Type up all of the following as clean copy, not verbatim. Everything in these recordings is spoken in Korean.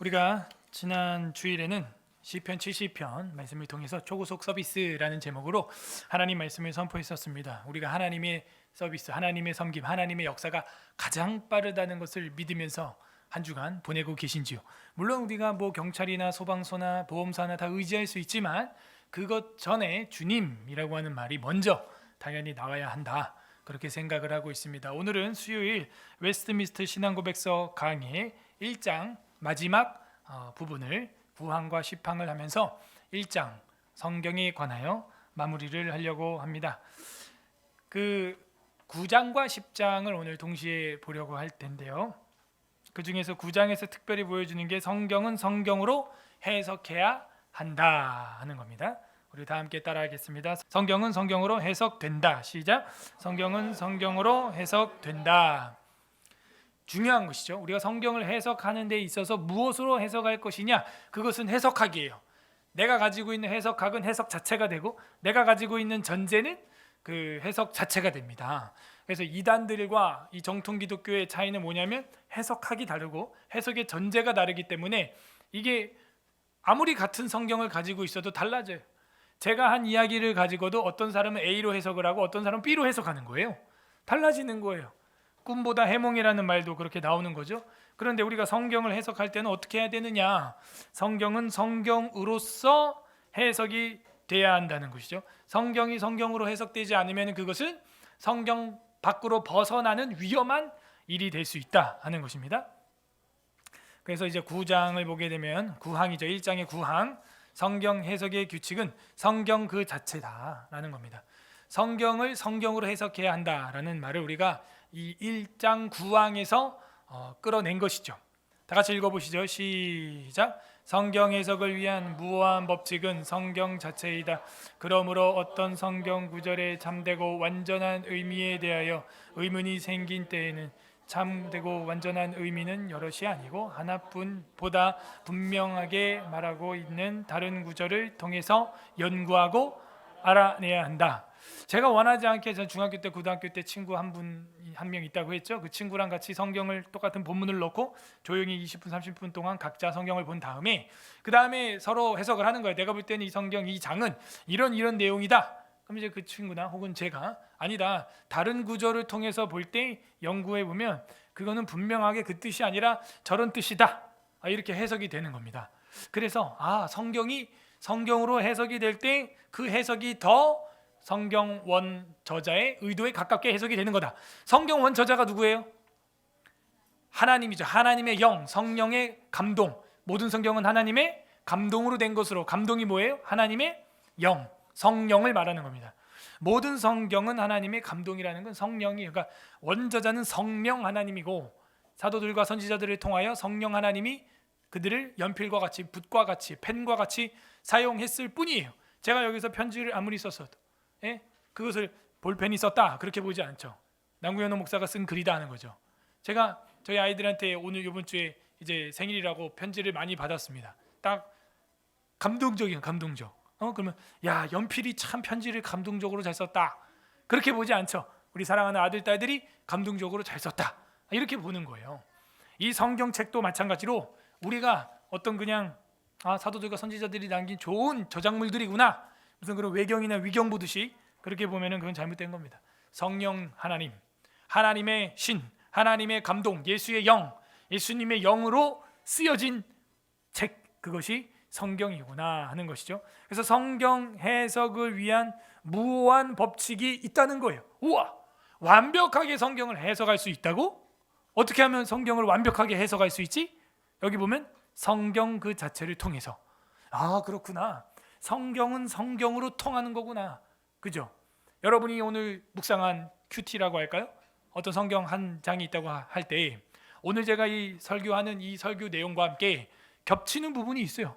우리가 지난 주일에는 시편 70편 말씀을 통해서 초고속 서비스라는 제목으로 하나님 말씀을 선포했었습니다. 우리가 하나님의 서비스, 하나님의 섬김, 하나님의 역사가 가장 빠르다는 것을 믿으면서 한 주간 보내고 계신지요. 물론 우리가 경찰이나 소방서나 보험사나 다 의지할 수 있지만 그것 전에 주님이라고 하는 말이 먼저 당연히 나와야 한다. 그렇게 생각을 하고 있습니다. 오늘은 수요일 웨스트민스터 신앙고백서 강의 1장 마지막 부분을 구항과 시팡을 하면서 1장 성경에 관하여 마무리를 하려고 합니다. 그 9장과 10장을 오늘 동시에 보려고 할 텐데요. 그 중에서 9장에서 특별히 보여주는 게 성경은 성경으로 해석해야 한다 하는 겁니다. 우리 다 함께 따라하겠습니다. 성경은 성경으로 해석된다. 시작. 성경은 성경으로 해석된다. 중요한 것이죠. 우리가 성경을 해석하는 데 있어서 무엇으로 해석할 것이냐, 그것은 해석학이에요. 내가 가지고 있는 해석학은 해석 자체가 되고 내가 가지고 있는 전제는 그 해석 자체가 됩니다. 그래서 이단들과 이 정통 기독교의 차이는 뭐냐면 해석학이 다르고 해석의 전제가 다르기 때문에 이게 아무리 같은 성경을 가지고 있어도 달라져요. 제가 한 이야기를 가지고도 어떤 사람은 A로 해석을 하고 어떤 사람은 B로 해석하는 거예요. 달라지는 거예요. 꿈보다 해몽이라는 말도 그렇게 나오는 거죠. 그런데 우리가 성경을 해석할 때는 어떻게 해야 되느냐? 성경은 성경으로서 해석이 돼야 한다는 것이죠. 성경이 성경으로 해석되지 않으면 그것은 성경 밖으로 벗어나는 위험한 일이 될 수 있다 하는 것입니다. 그래서 이제 9장을 보게 되면 9항이죠. 1장의 9항. 성경 해석의 규칙은 성경 그 자체다라는 겁니다. 성경을 성경으로 해석해야 한다라는 말을 우리가 이 1장 9항에서 끌어낸 것이죠. 다 같이 읽어보시죠. 시작. 성경 해석을 위한 무호한 법칙은 성경 자체이다. 그러므로 어떤 성경 구절에 참되고 완전한 의미에 대하여 의문이 생긴 때에는 참되고 완전한 의미는 여럿이 아니고 하나뿐보다 분명하게 말하고 있는 다른 구절을 통해서 연구하고 알아내야 한다. 제가 원하지 않게 전 중학교 때 고등학교 때 친구 한 명 있다고 했죠. 그 친구랑 같이 성경을 똑같은 본문을 넣고 조용히 20분 30분 동안 각자 성경을 본 다음에 그 다음에 서로 해석을 하는 거예요. 내가 볼 때는 이 성경 이 장은 이런 내용이다. 그럼 이제 그 친구나 혹은 제가 아니다, 다른 구절을 통해서 볼 때 연구해 보면 그거는 분명하게 그 뜻이 아니라 저런 뜻이다. 이렇게 해석이 되는 겁니다. 그래서 성경이 성경으로 해석이 될 때 그 해석이 더 성경 원 저자의 의도에 가깝게 해석이 되는 거다. 성경 원 저자가 누구예요? 하나님이죠. 하나님의 영, 성령의 감동. 모든 성경은 하나님의 감동으로 된 것으로, 감동이 뭐예요? 하나님의 영, 성령을 말하는 겁니다. 모든 성경은 하나님의 감동이라는 건 성령이, 그러니까 원저자는 성령 하나님이고 사도들과 선지자들을 통하여 성령 하나님이 그들을 연필과 같이 붓과 같이 펜과 같이 사용했을 뿐이에요. 제가 여기서 편지를 아무리 썼어도 그것을 볼펜이 썼다 그렇게 보지 않죠. 남구현호 목사가 쓴 글이다 하는 거죠. 제가 저희 아이들한테 오늘 이번 주에 이제 생일이라고 편지를 많이 받았습니다. 딱 감동적. 그러면 야, 연필이 참 편지를 감동적으로 잘 썼다 그렇게 보지 않죠. 우리 사랑하는 아들 딸들이 감동적으로 잘 썼다 이렇게 보는 거예요. 이 성경책도 마찬가지로 우리가 어떤 그냥 사도들과 선지자들이 남긴 좋은 저작물들이구나, 무슨 그런 외경이나 위경 보듯이 그렇게 보면은 그건 잘못된 겁니다. 성령 하나님, 하나님의 신, 하나님의 감동, 예수의 영, 예수님의 영으로 쓰여진 책, 그것이 성경이구나 하는 것이죠. 그래서 성경 해석을 위한 무호한 법칙이 있다는 거예요. 우와, 완벽하게 성경을 해석할 수 있다고? 어떻게 하면 성경을 완벽하게 해석할 수 있지? 여기 보면 성경 그 자체를 통해서. 그렇구나. 성경은 성경으로 통하는 거구나. 그죠? 여러분이 오늘 묵상한 큐티라고 할까요? 어떤 성경 한 장이 있다고 할 때 오늘 제가 이 설교하는 이 설교 내용과 함께 겹치는 부분이 있어요.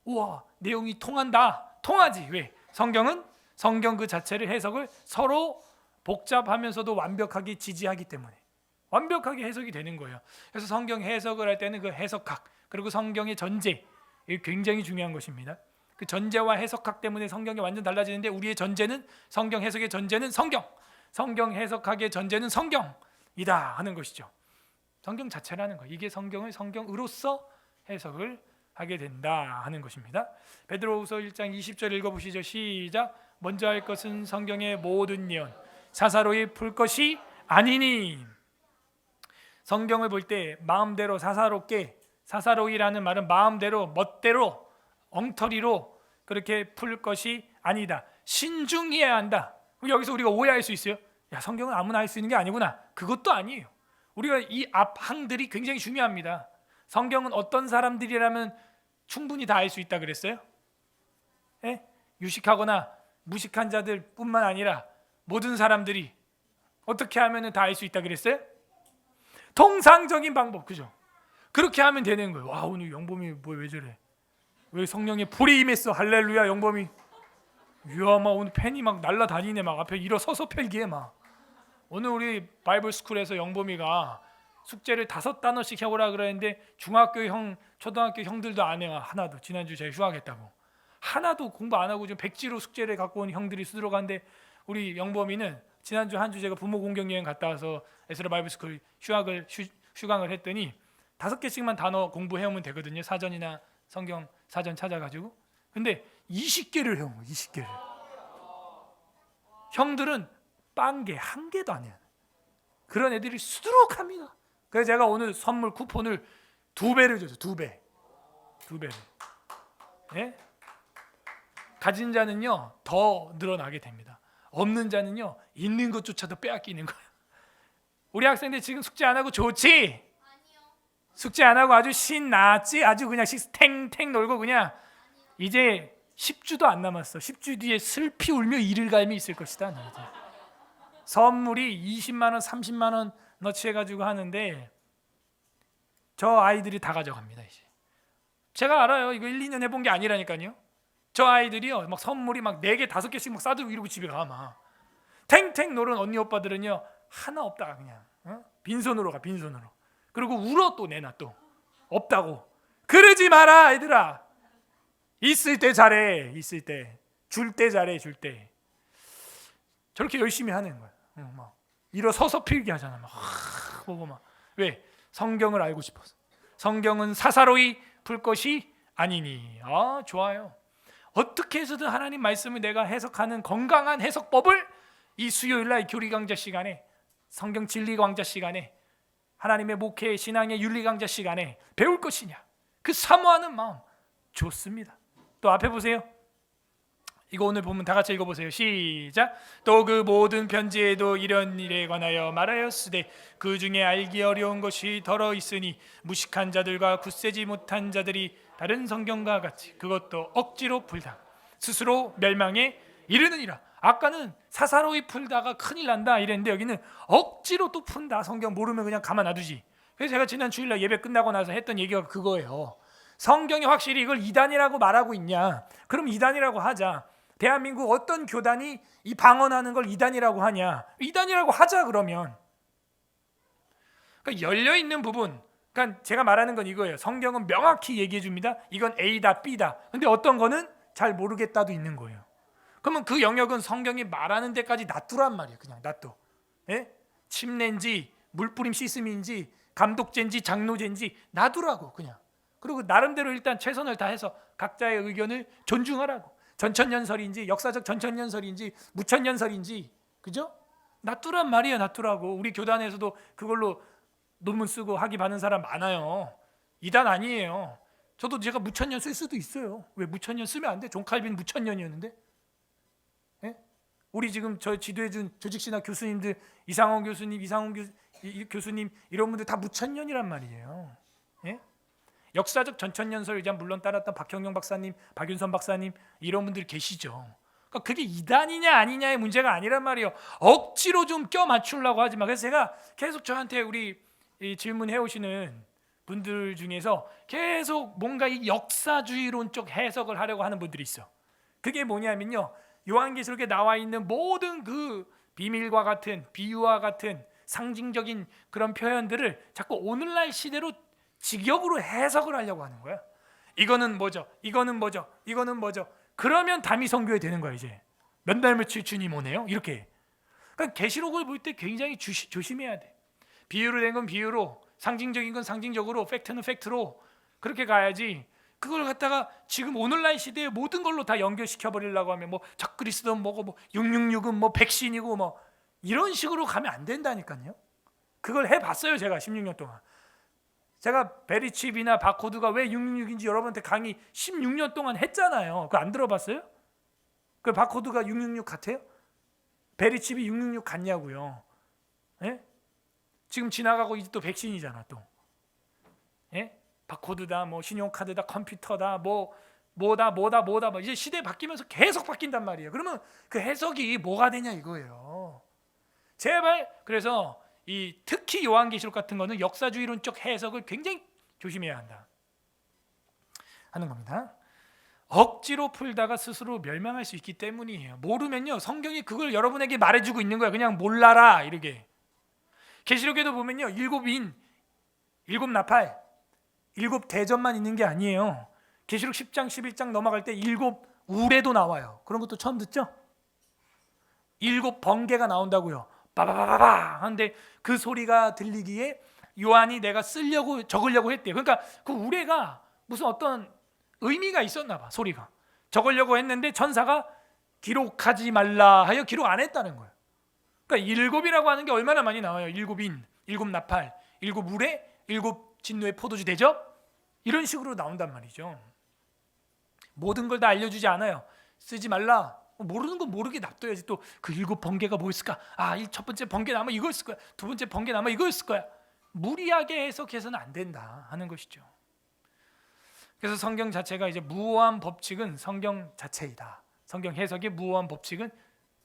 우와, 내용이 통한다. 통하지. 왜? 성경은 성경 그 자체를 해석을 서로 복잡하면서도 완벽하게 지지하기 때문에 완벽하게 해석이 되는 거예요. 그래서 성경 해석을 할 때는 그 해석학 그리고 성경의 전제, 이게 굉장히 중요한 것입니다. 그 전제와 해석학 때문에 성경이 완전 달라지는데 우리의 전제는, 성경 해석의 전제는 성경 해석학의 전제는 성경이다 하는 것이죠. 성경 자체라는 거. 이게 성경을 성경으로서 해석을 하게 된다 하는 것입니다. 베드로후서 1장 20절 읽어보시죠. 시작. 먼저 할 것은 성경의 모든 예언 사사로이 풀 것이 아니니. 성경을 볼 때 마음대로 사사로이라는 말은 마음대로 멋대로 엉터리로 그렇게 풀 것이 아니다. 신중해야 한다. 여기서 우리가 오해할 수 있어요. 야, 성경은 아무나 할 수 있는 게 아니구나. 그것도 아니에요. 우리가 이 앞 항들이 굉장히 중요합니다. 성경은 어떤 사람들이라면 충분히 다 알 수 있다 그랬어요? 예? 유식하거나 무식한 자들뿐만 아니라 모든 사람들이 어떻게 하면 다 알 수 있다 그랬어요? 통상적인 방법, 그죠? 그렇게 하면 되는 거예요. 와, 오늘 영범이 뭐 왜 저래? 왜 성령의 불이 임했어? 할렐루야, 영범이. 이야, 막 오늘 펜이 막 날라다니네. 막 앞에 일어서서 펼기에 막. 오늘 우리 바이블 스쿨에서 영범이가 숙제를 5단어씩 해오라 그랬는데 중학교 형, 초등학교 형들도 안 해요. 하나도. 지난주 제가 휴학했다고. 하나도 공부 안 하고 좀 백지로 숙제를 갖고 온 형들이 수두룩 한데 우리 영범이는 지난주 한 주 제가 부모 공경 여행 갔다 와서 에스라 바이블 스쿨 휴강을 했더니 5개씩만 단어 공부해오면 되거든요. 사전이나 성경 사전 찾아가지고. 근데 20개를 해요. 20개를. 형들은 빵개 한 개도 안 해요. 그런 애들이 수두룩합니다. 그래서 제가 오늘 선물 쿠폰을 2배를 줬어요. 2배를. 예? 가진 자는요 더 늘어나게 됩니다. 없는 자는요 있는 것조차도 빼앗기는 거예요. 우리 학생들 지금 숙제 안 하고 좋지? 아니요. 숙제 안 하고 아주 신났지? 아주 그냥 탱탱 놀고 그냥 이제 10주도 안 남았어. 10주 뒤에 슬피 울며 이를 갈미 있을 것이다. 선물이 20만 원, 30만 원 넣지 해가지고 하는데 저 아이들이 다 가져갑니다. 이제 제가 알아요. 이거 1, 2년 해본 게 아니라니까요. 저 아이들이요 막 선물이 막 4개, 5개씩 막 싸들고 이러고 집에 가. 막 탱탱 노는 언니 오빠들은요 하나 없다 그냥 빈손으로 가. 빈손으로. 그리고 울어. 또 내놔. 또 없다고. 그러지 마라 얘들아. 있을 때 잘해. 있을 때. 줄 때 잘해. 줄 때. 저렇게 열심히 하는 거야. 막 일어서서 필기 하잖아. 막 보고 막. 왜? 성경을 알고 싶어서. 성경은 사사로이 풀 것이 아니니. 아, 좋아요. 어떻게 해서든 하나님 말씀을 내가 해석하는 건강한 해석법을 이 수요일 날 교리 강좌 시간에, 성경 진리 강좌 시간에, 하나님의 목회 신앙의 윤리 강좌 시간에 배울 것이냐. 그 사모하는 마음 좋습니다. 또 앞에 보세요. 이거 오늘 보면 다 같이 읽어보세요. 시작. 또 그 모든 편지에도 이런 일에 관하여 말하였으되 그 중에 알기 어려운 것이 더러 있으니 무식한 자들과 굳세지 못한 자들이 다른 성경과 같이 그것도 억지로 풀다 스스로 멸망에 이르느니라. 아까는 사사로이 풀다가 큰일 난다 이랬는데 여기는 억지로 또 푼다. 성경 모르면 그냥 가만 놔두지. 그래서 제가 지난 주일날 예배 끝나고 나서 했던 얘기가 그거예요. 성경이 확실히 이걸 이단이라고 말하고 있냐? 그럼 이단이라고 하자. 대한민국 어떤 교단이 이 방언하는 걸 이단이라고 하냐? 이단이라고 하자 그러면. 그러니까 열려있는 부분, 그러니까 제가 말하는 건 이거예요. 성경은 명확히 얘기해 줍니다. 이건 A다 B다. 근데 어떤 거는 잘 모르겠다도 있는 거예요. 그러면 그 영역은 성경이 말하는 데까지 놔두란 말이에요. 그냥 놔둬. 예? 침례인지 물뿌림 시스미인지 감독제인지 장로제인지 놔두라고 그냥. 그리고 나름대로 일단 최선을 다해서 각자의 의견을 존중하라고. 전천년설인지 역사적 전천년설인지 무천년설인지 그죠? 놔두란 말이에요. 놔두라고. 우리 교단에서도 그걸로 논문 쓰고 학위 받는 사람 많아요. 이단 아니에요. 저도 제가 무천년 쓸 수도 있어요. 왜 무천년 쓰면 안 돼? 존 칼빈 무천년이었는데. 예? 우리 지금 저 지도해준 조직신학 교수님들 이상원 교수님 이런 분들 다 무천년이란 말이에요. 예? 역사적 전천년설 의자 물론 따랐던 박형영 박사님, 박윤선 박사님 이런 분들 계시죠. 그러니까 그게 이단이냐 아니냐의 문제가 아니란 말이에요. 억지로 좀 껴 맞추려고 하지 마. 그래서 제가 계속 저한테 우리 질문해 오시는 분들 중에서 계속 뭔가 이 역사주의론적 해석을 하려고 하는 분들이 있어. 그게 뭐냐면요. 요한계시록에 나와 있는 모든 그 비밀과 같은 비유와 같은 상징적인 그런 표현들을 자꾸 오늘날 시대로 직역으로 해석을 하려고 하는 거야. 이거는 뭐죠? 이거는 뭐죠? 이거는 뭐죠? 그러면 담이 선교회 되는 거야. 이제 몇 날 며칠 주님 오네요. 이렇게. 그러니까 계시록을 볼 때 굉장히 조심해야 돼. 비유로 된 건 비유로, 상징적인 건 상징적으로, 팩트는 팩트로 그렇게 가야지. 그걸 갖다가 지금 오늘날 시대에 모든 걸로 다 연결시켜 버리려고 하면 뭐 적그리스도는 뭐고 뭐 666은 뭐 백신이고 뭐 이런 식으로 가면 안 된다니까요. 그걸 해봤어요. 제가 16년 동안. 제가 베리칩이나 바코드가 왜 666인지 여러분한테 강의 16년 동안 했잖아요. 그거 안 들어봤어요? 그 바코드가 666 같아요? 베리칩이 666 같냐고요. 예? 지금 지나가고 이제 또 백신이잖아 또. 예? 바코드다, 뭐 신용카드다, 컴퓨터다, 뭐다 이제 시대 바뀌면서 계속 바뀐단 말이에요. 그러면 그 해석이 뭐가 되냐 이거예요. 제발. 그래서 이 특히 요한계시록 같은 거는 역사주의론적 해석을 굉장히 조심해야 한다 하는 겁니다. 억지로 풀다가 스스로 멸망할 수 있기 때문이에요. 모르면요, 성경이 그걸 여러분에게 말해주고 있는 거야. 그냥 몰라라 이렇게. 계시록에도 보면요, 7인, 7나팔, 7대접만 있는 게 아니에요. 계시록 10장 11장 넘어갈 때 7우레도 나와요. 그런 것도 처음 듣죠? 7번개가 나온다고요. 빠바바바바 하는데 그 소리가 들리기에 요한이 내가 적으려고 했대요. 그러니까 그 우레가 무슨 어떤 의미가 있었나 봐. 소리가 적으려고 했는데 천사가 기록하지 말라 하여 기록 안 했다는 거예요. 그러니까 7이라고 하는 게 얼마나 많이 나와요. 7인, 7나팔, 7우레, 7진노의 포도주 대접, 이런 식으로 나온단 말이죠. 모든 걸 다 알려주지 않아요. 쓰지 말라. 모르는 건 모르게 놔둬야지. 또 그 7번개가 뭐였을까? 첫 번째 번개는 아마 이거였을 거야. 두 번째 번개는 아마 이거였을 거야. 무리하게 해석해서는 안 된다 하는 것이죠. 그래서 성경 자체가 이제 무오한 법칙은 성경 자체이다. 성경 해석의 무오한 법칙은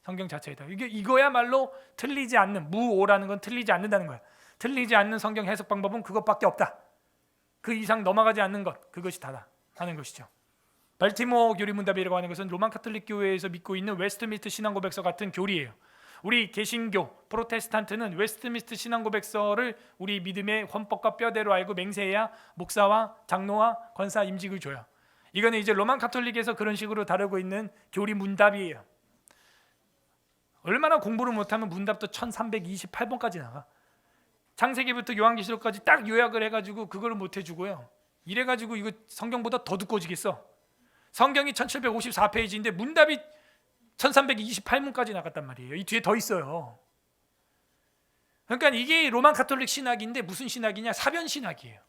성경 자체이다. 이거야말로 틀리지 않는, 무오라는 건 틀리지 않는다는 거야. 틀리지 않는 성경 해석 방법은 그것밖에 없다. 그 이상 넘어가지 않는 것, 그것이 다다 하는 것이죠. 발티모어 교리문답이라고 하는 것은 로만 카톨릭 교회에서 믿고 있는 웨스트민스터 신앙고백서 같은 교리예요. 우리 개신교, 프로테스탄트는 웨스트민스터 신앙고백서를 우리 믿음의 헌법과 뼈대로 알고 맹세해야 목사와 장로와 권사 임직을 줘요. 이거는 이제 로만 카톨릭에서 그런 식으로 다루고 있는 교리 문답이에요. 얼마나 공부를 못하면 문답도 1328번까지 나가. 창세기부터 요한계시록까지 딱 요약을 해가지고 그거를 못 해주고요. 이래가지고 이거 성경보다 더 두꺼워지겠어. 성경이 1754페이지인데 문답이 1328문까지 나갔단 말이에요. 이 뒤에 더 있어요. 그러니까 이게 로만 카톨릭 신학인데 무슨 신학이냐? 사변 신학이에요.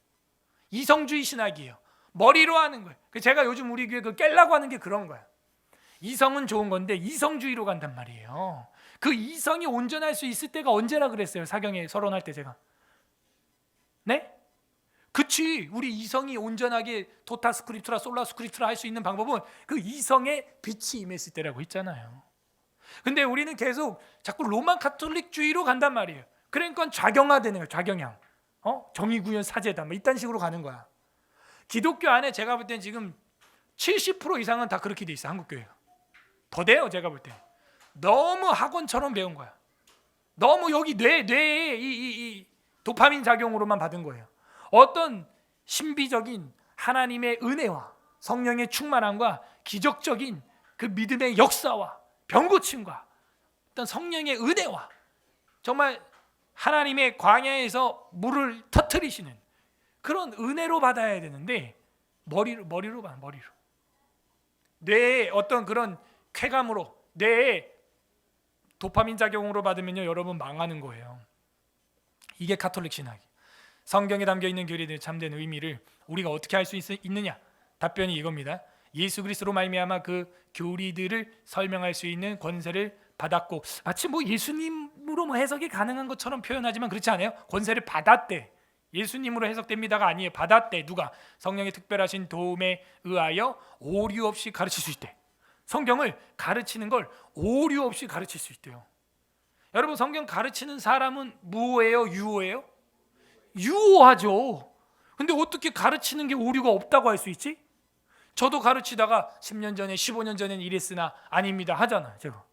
이성주의 신학이에요. 머리로 하는 거예요. 제가 요즘 우리 교회 그 깰라고 하는 게 그런 거야. 이성은 좋은 건데 이성주의로 간단 말이에요. 그 이성이 온전할 수 있을 때가 언제라 그랬어요? 사경에 서론할 때 제가. 네? 그치, 우리 이성이 온전하게 토타 스크립트라 솔라 스크립트라 할 수 있는 방법은 그 이성의 빛이 임했을 때라고 했잖아요. 근데 우리는 계속 자꾸 로만 카톨릭주의로 간단 말이에요. 그러니까 좌경화되는 거예요. 좌경향. 정의구현 사제다 뭐 이딴 식으로 가는 거야. 기독교 안에 제가 볼 땐 지금 70% 이상은 다 그렇게 돼 있어. 한국교회가 더 돼요. 제가 볼 때 너무 학원처럼 배운 거야. 너무 여기 뇌에 이 도파민 작용으로만 받은 거예요. 어떤 신비적인 하나님의 은혜와 성령의 충만함과 기적적인 그 믿음의 역사와 병고침과 어떤 성령의 은혜와 정말 하나님의 광야에서 물을 터뜨리시는 그런 은혜로 받아야 되는데 머리로 봐. 머리로. 뇌의 어떤 그런 쾌감으로, 뇌의 도파민 작용으로 받으면요, 여러분 망하는 거예요. 이게 가톨릭 신학이. 성경에 담겨 있는 교리들의 참된 의미를 우리가 어떻게 할 수 있느냐? 답변이 이겁니다. 예수 그리스도로 말미암아 그 교리들을 설명할 수 있는 권세를 받았고, 마치 뭐 예수님으로 뭐 해석이 가능한 것처럼 표현하지만 그렇지 않아요. 권세를 받았대. 예수님으로 해석됩니다가 아니에요. 받았대. 누가? 성령의 특별하신 도움에 의하여 오류 없이 가르칠 수 있대. 성경을 가르치는 걸 오류 없이 가르칠 수 있대요. 여러분, 성경 가르치는 사람은 무오예요? 유오예요? 유오하죠. 근데 어떻게 가르치는 게 오류가 없다고 할 수 있지? 저도 가르치다가 10년 전에 15년 전엔 이랬으나 아닙니다 하잖아요. 제가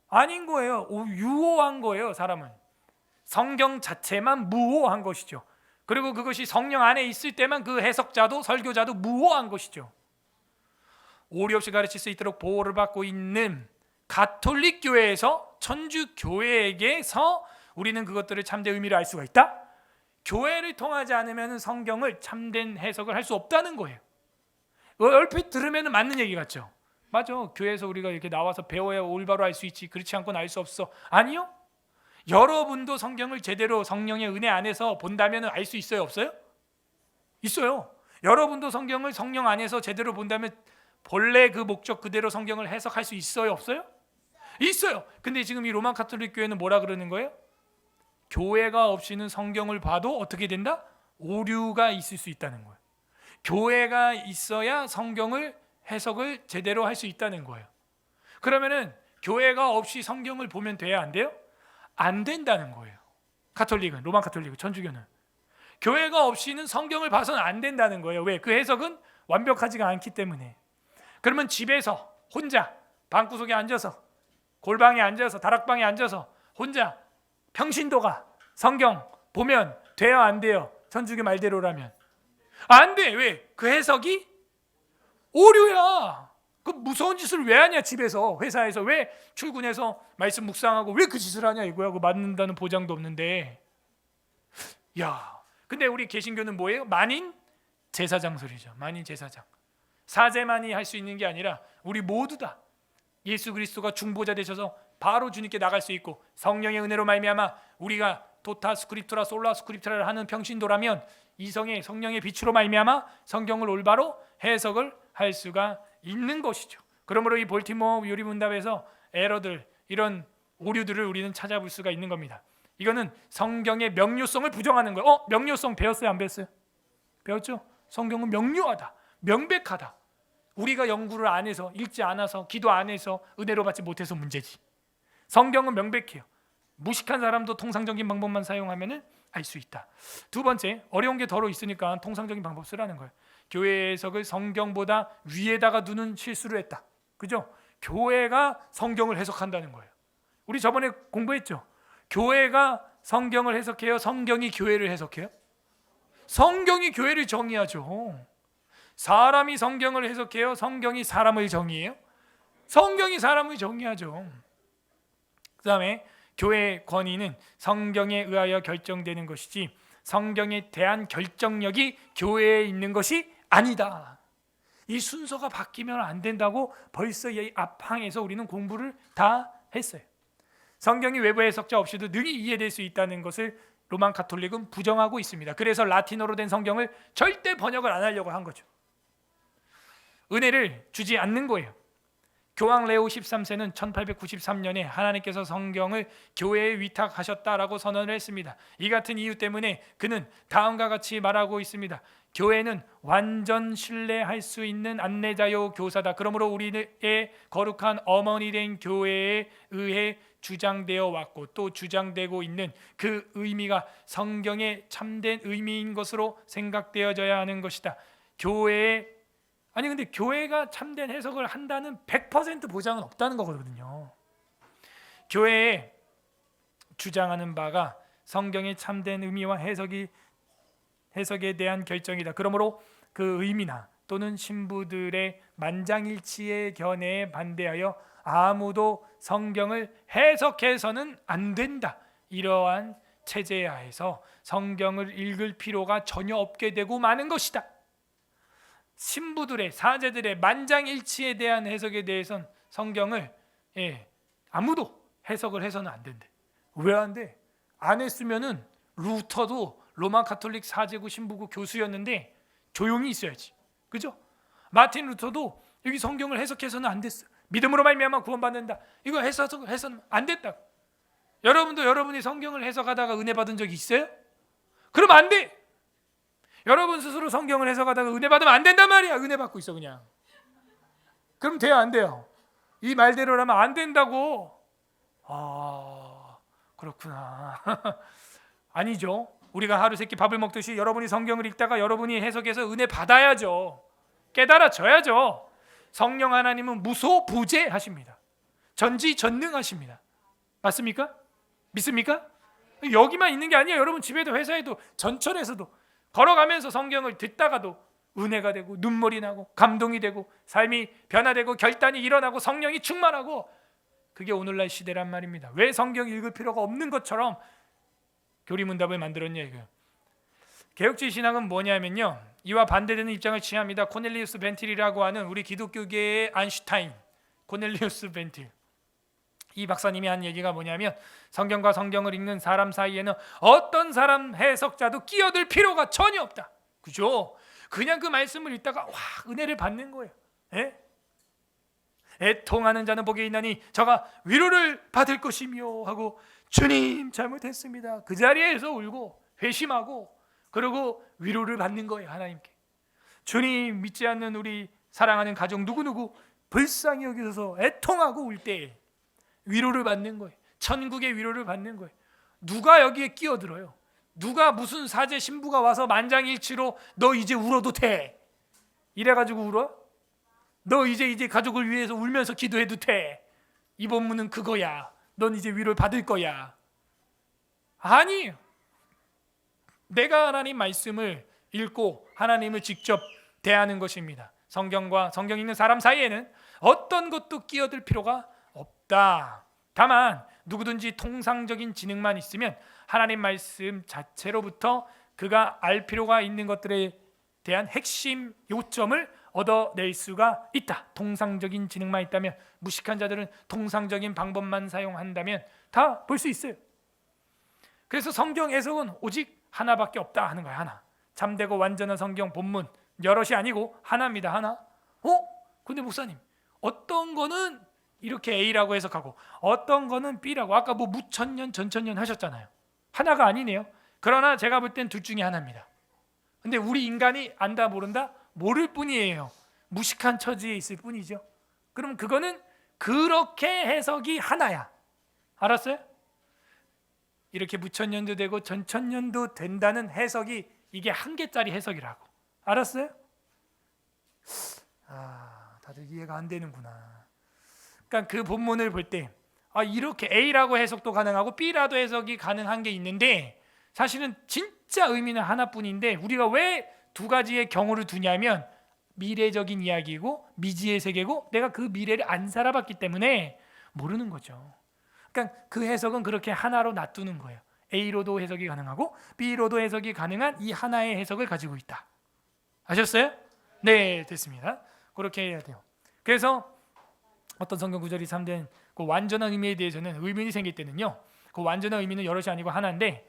아닌 거예요. 유오한 거예요. 사람은 성경 자체만 무오한 것이죠. 그리고 그것이 성령 안에 있을 때만 그 해석자도 설교자도 무오한 것이죠. 오류 없이 가르칠 수 있도록 보호를 받고 있는 가톨릭 교회에서 천주 교회에게서 우리는 그것들을 참된 의미를 알 수가 있다. 교회를 통하지 않으면 성경을 참된 해석을 할 수 없다는 거예요. 얼핏 들으면 맞는 얘기 같죠? 맞아. 교회에서 우리가 이렇게 나와서 배워야 올바로 알 수 있지. 그렇지 않고는 알 수 없어. 아니요. 여러분도 성경을 제대로 성령의 은혜 안에서 본다면 알 수 있어요? 없어요? 있어요. 여러분도 성경을 성령 안에서 제대로 본다면 본래 그 목적 그대로 성경을 해석할 수 있어요? 없어요? 있어요. 근데 지금 이 로마 가톨릭 교회는 뭐라 그러는 거예요? 교회가 없이는 성경을 봐도 어떻게 된다? 오류가 있을 수 있다는 거예요. 교회가 있어야 성경을 해석을 제대로 할 수 있다는 거예요. 그러면은 교회가 없이 성경을 보면 돼야 안 돼요? 안 된다는 거예요. 가톨릭은, 로마 가톨릭은, 천주교는 교회가 없이는 성경을 봐서는 안 된다는 거예요. 왜? 그 해석은 완벽하지가 않기 때문에. 그러면 집에서 혼자 방구석에 앉아서, 골방에 앉아서, 다락방에 앉아서 혼자 평신도가 성경 보면 돼요? 안 돼요? 천주교 말대로라면 안 돼. 왜? 그 해석이 오류야. 그 무서운 짓을 왜 하냐? 집에서, 회사에서 왜 출근해서 말씀 묵상하고 왜 그 짓을 하냐 이거야. 그 맞는다는 보장도 없는데. 야, 근데 우리 개신교는 뭐예요? 만인 제사장 소리죠. 만인 제사장. 사제만이 할 수 있는 게 아니라 우리 모두 다 예수 그리스도가 중보자 되셔서 바로 주님께 나갈 수 있고, 성령의 은혜로 말미암아 우리가 도타 스크립트라 솔라 스크립트라를 하는 평신도라면 이성의 성령의 빛으로 말미암아 성경을 올바로 해석을 할 수가 있는 것이죠. 그러므로 이 볼티모어 유리문답에서 에러들, 이런 오류들을 우리는 찾아볼 수가 있는 겁니다. 이거는 성경의 명료성을 부정하는 거예요. 명료성 배웠어요? 안 배웠어요? 배웠죠? 성경은 명료하다, 명백하다. 우리가 연구를 안 해서, 읽지 않아서, 기도 안 해서, 은혜로 받지 못해서 문제지. 성경은 명백해요. 무식한 사람도 통상적인 방법만 사용하면 알 수 있다. 두 번째, 어려운 게 덜어 있으니까 통상적인 방법 쓰라는 거예요. 교회 해석을 성경보다 위에다가 두는 실수를 했다. 그죠? 교회가 성경을 해석한다는 거예요. 우리 저번에 공부했죠? 교회가 성경을 해석해요? 성경이 교회를 해석해요? 성경이 교회를 정의하죠. 사람이 성경을 해석해요? 성경이 사람을 정의해요? 성경이 사람을 정의하죠. 그 다음에 교회의 권위는 성경에 의하여 결정되는 것이지 성경에 대한 결정력이 교회에 있는 것이 아니다. 이 순서가 바뀌면 안 된다고 벌써 이 앞항에서 우리는 공부를 다 했어요. 성경이 외부 해석자 없이도 능히 이해될 수 있다는 것을 로만 가톨릭은 부정하고 있습니다. 그래서 라틴어로 된 성경을 절대 번역을 안 하려고 한 거죠. 은혜를 주지 않는 거예요. 교황 레오 13세는 1893년에 하나님께서 성경을 교회에 위탁하셨다라고 선언을 했습니다. 이 같은 이유 때문에 그는 다음과 같이 말하고 있습니다. 교회는 완전 신뢰할 수 있는 안내자요 교사다. 그러므로 우리의 거룩한 어머니 된 교회에 의해 주장되어 왔고 또 주장되고 있는 그 의미가 성경의 참된 의미인 것으로 생각되어져야 하는 것이다. 근데 교회가 참된 해석을 한다는 100% 보장은 없다는 거거든요. 교회에 주장하는 바가 성경의 참된 의미와 해석에 대한 결정이다. 그러므로 그 의미나 또는 신부들의 만장일치의 견해에 반대하여 아무도 성경을 해석해서는 안 된다. 이러한 체제 하에서 성경을 읽을 필요가 전혀 없게 되고 마는 것이다. 신부들의, 사제들의 만장일치에 대한 해석에 대해서는 성경을 아무도 해석을 해서는 안 된대. 왜 안 돼? 안 했으면은 루터도 로마 가톨릭 사제고 신부고 교수였는데 조용히 있어야지. 그죠? 마틴 루터도 여기 성경을 해석해서는 안 됐어. 믿음으로 말미암아 구원받는다. 이거 해서는 안 됐다. 여러분도 여러분이 성경을 해석하다가 은혜 받은 적이 있어요? 그럼 안 돼. 여러분 스스로 성경을 해석하다가 은혜 받으면 안 된단 말이야. 은혜 받고 있어 그냥. 그럼 돼요? 안 돼요? 이 말대로라면 안 된다고. 그렇구나. 아니죠. 우리가 하루 세끼 밥을 먹듯이 여러분이 성경을 읽다가 여러분이 해석해서 은혜 받아야죠. 깨달아져야죠. 성령 하나님은 무소부재하십니다. 전지전능하십니다. 맞습니까? 믿습니까? 여기만 있는 게 아니에요. 여러분 집에도 회사에도 전철에서도 걸어가면서 성경을 듣다가도 은혜가 되고 눈물이 나고 감동이 되고 삶이 변화되고 결단이 일어나고 성령이 충만하고, 그게 오늘날 시대란 말입니다. 왜 성경 읽을 필요가 없는 것처럼 교리문답을 만들었냐 이거예요. 개혁주의 신앙은 뭐냐면요, 이와 반대되는 입장을 취합니다. 코넬리우스 벤틸이라고 하는 우리 기독교계의 아인슈타인, 코넬리우스 벤틸. 이 박사님이 한 얘기가 뭐냐면, 성경과 성경을 읽는 사람 사이에는 어떤 사람 해석자도 끼어들 필요가 전혀 없다. 그죠? 그냥 그 말씀을 읽다가 와, 은혜를 받는 거예요. 예? 애통하는 자는 복이 있나니 저가 위로를 받을 것이며 하고, 주님 잘못했습니다, 그 자리에서 울고 회심하고 그리고 위로를 받는 거예요. 하나님께 주님 믿지 않는 우리 사랑하는 가족 누구누구 불쌍히 여기셔서 애통하고 울 때 위로를 받는 거예요. 천국의 위로를 받는 거예요. 누가 여기에 끼어들어요? 누가 무슨 사제 신부가 와서 만장일치로 너 이제 울어도 돼 이래가지고 울어? 너 이제 가족을 위해서 울면서 기도해도 돼. 이 본문은 그거야. 넌 이제 위로를 받을 거야. 아니에요. 내가 하나님 말씀을 읽고 하나님을 직접 대하는 것입니다. 성경과 성경 읽는 사람 사이에는 어떤 것도 끼어들 필요가 없다. 다만 누구든지 통상적인 지능만 있으면 하나님 말씀 자체로부터 그가 알 필요가 있는 것들에 대한 핵심 요점을 얻어낼 수가 있다. 통상적인 지능만 있다면, 무식한 자들은 통상적인 방법만 사용한다면 다 볼 수 있어요. 그래서 성경 해석은 오직 하나밖에 없다 하는 거야. 하나. 참되고 완전한 성경 본문 여럿이 아니고 하나입니다. 하나. 근데 목사님, 어떤 거는 이렇게 A라고 해석하고 어떤 거는 B라고, 아까 뭐 무천년 전천년 하셨잖아요. 하나가 아니네요. 그러나 제가 볼 땐 둘 중에 하나입니다. 근데 우리 인간이 안다 모른다? 모를 뿐이에요. 무식한 처지에 있을 뿐이죠. 그럼 그거는 그렇게 해석이 하나야. 알았어요? 이렇게 무천년도 되고 전천년도 된다는 해석이 이게 한 개짜리 해석이라고. 알았어요? 다들 이해가 안 되는구나. 그러니까 그 본문을 볼 때 이렇게 A라고 해석도 가능하고 B라도 해석이 가능한 게 있는데, 사실은 진짜 의미는 하나뿐인데 우리가 왜 두 가지의 경우를 두냐면 미래적인 이야기고 미지의 세계고 내가 그 미래를 안 살아봤기 때문에 모르는 거죠. 그러니까 그 해석은 그렇게 하나로 놔두는 거예요. A로도 해석이 가능하고 B로도 해석이 가능한 이 하나의 해석을 가지고 있다. 아셨어요? 네, 됐습니다. 그렇게 해야 돼요. 그래서 어떤 성경 구절이 참된 그 완전한 의미에 대해서는 의문이 생길 때는요, 그 완전한 의미는 여럿이 아니고 하나인데,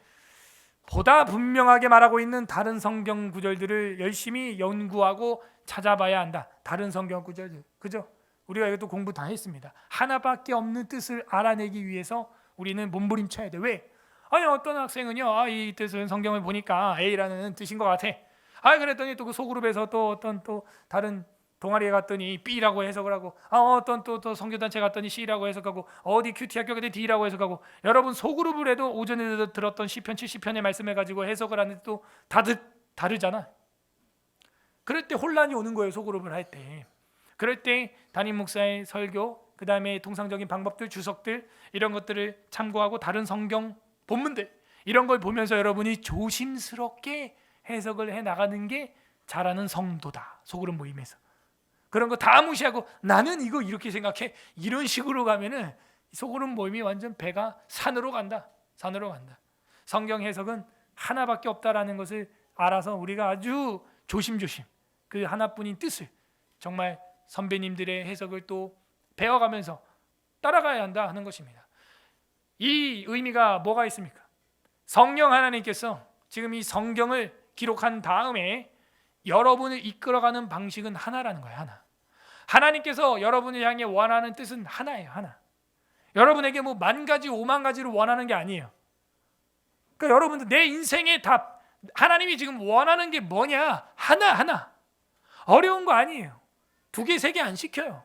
보다 분명하게 말하고 있는 다른 성경 구절들을 열심히 연구하고 찾아봐야 한다. 다른 성경 구절들, 그죠? 우리가 이것도 공부 다 했습니다. 하나밖에 없는 뜻을 알아내기 위해서 우리는 몸부림쳐야 돼. 왜? 어떤 학생은요, 이 뜻은 성경을 보니까 A라는 뜻인 것 같아. 그랬더니 또 그 소그룹에서 또 어떤 또 다른 동아리에 갔더니 B라고 해석을 하고, 어떤 또 선교단체 갔더니 C라고 해석하고, 어디 큐티 학교 갔더니 D라고 해석하고. 여러분, 소그룹을 해도 오전에 들었던 시편 70편의 말씀을 가지고 해석을 하는데 또 다르잖아. 그럴 때 혼란이 오는 거예요. 소그룹을 할 때. 그럴 때 담임 목사의 설교, 그 다음에 통상적인 방법들, 주석들, 이런 것들을 참고하고 다른 성경 본문들, 이런 걸 보면서 여러분이 조심스럽게 해석을 해나가는 게 잘하는 성도다. 소그룹 모임에서 그런 거 다 무시하고 나는 이거 이렇게 생각해, 이런 식으로 가면은 소그룹 모임이 완전 배가 산으로 간다. 산으로 간다. 성경 해석은 하나밖에 없다라는 것을 알아서 우리가 아주 조심조심 그 하나뿐인 뜻을 정말 선배님들의 해석을 또 배워가면서 따라가야 한다 하는 것입니다. 이 의미가 뭐가 있습니까? 성령 하나님께서 지금 이 성경을 기록한 다음에 여러분을 이끌어가는 방식은 하나라는 거예요. 하나. 하나님께서 여러분을 향해 원하는 뜻은 하나예요. 하나. 여러분에게 뭐 만 가지, 오만 가지를 원하는 게 아니에요. 그러니까 여러분들 내 인생의 답, 하나님이 지금 원하는 게 뭐냐? 하나. 어려운 거 아니에요. 2개, 3개 안 시켜요.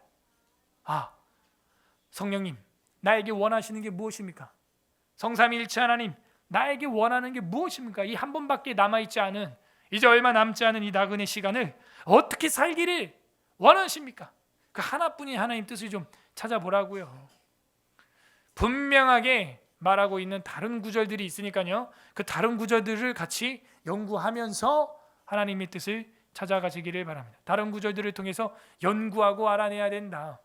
성령님, 나에게 원하시는 게 무엇입니까? 성삼위일체 하나님, 나에게 원하는 게 무엇입니까? 이 한 번밖에 남아있지 않은, 이제 얼마 남지 않은 이 나그네 시간을 어떻게 살기를 원하십니까? 그 하나뿐인 하나님 뜻을 좀 찾아보라고요. 분명하게 말하고 있는 다른 구절들이 있으니까요, 그 다른 구절들을 같이 연구하면서 하나님의 뜻을 찾아가시기를 바랍니다. 다른 구절들을 통해서 연구하고 알아내야 된다.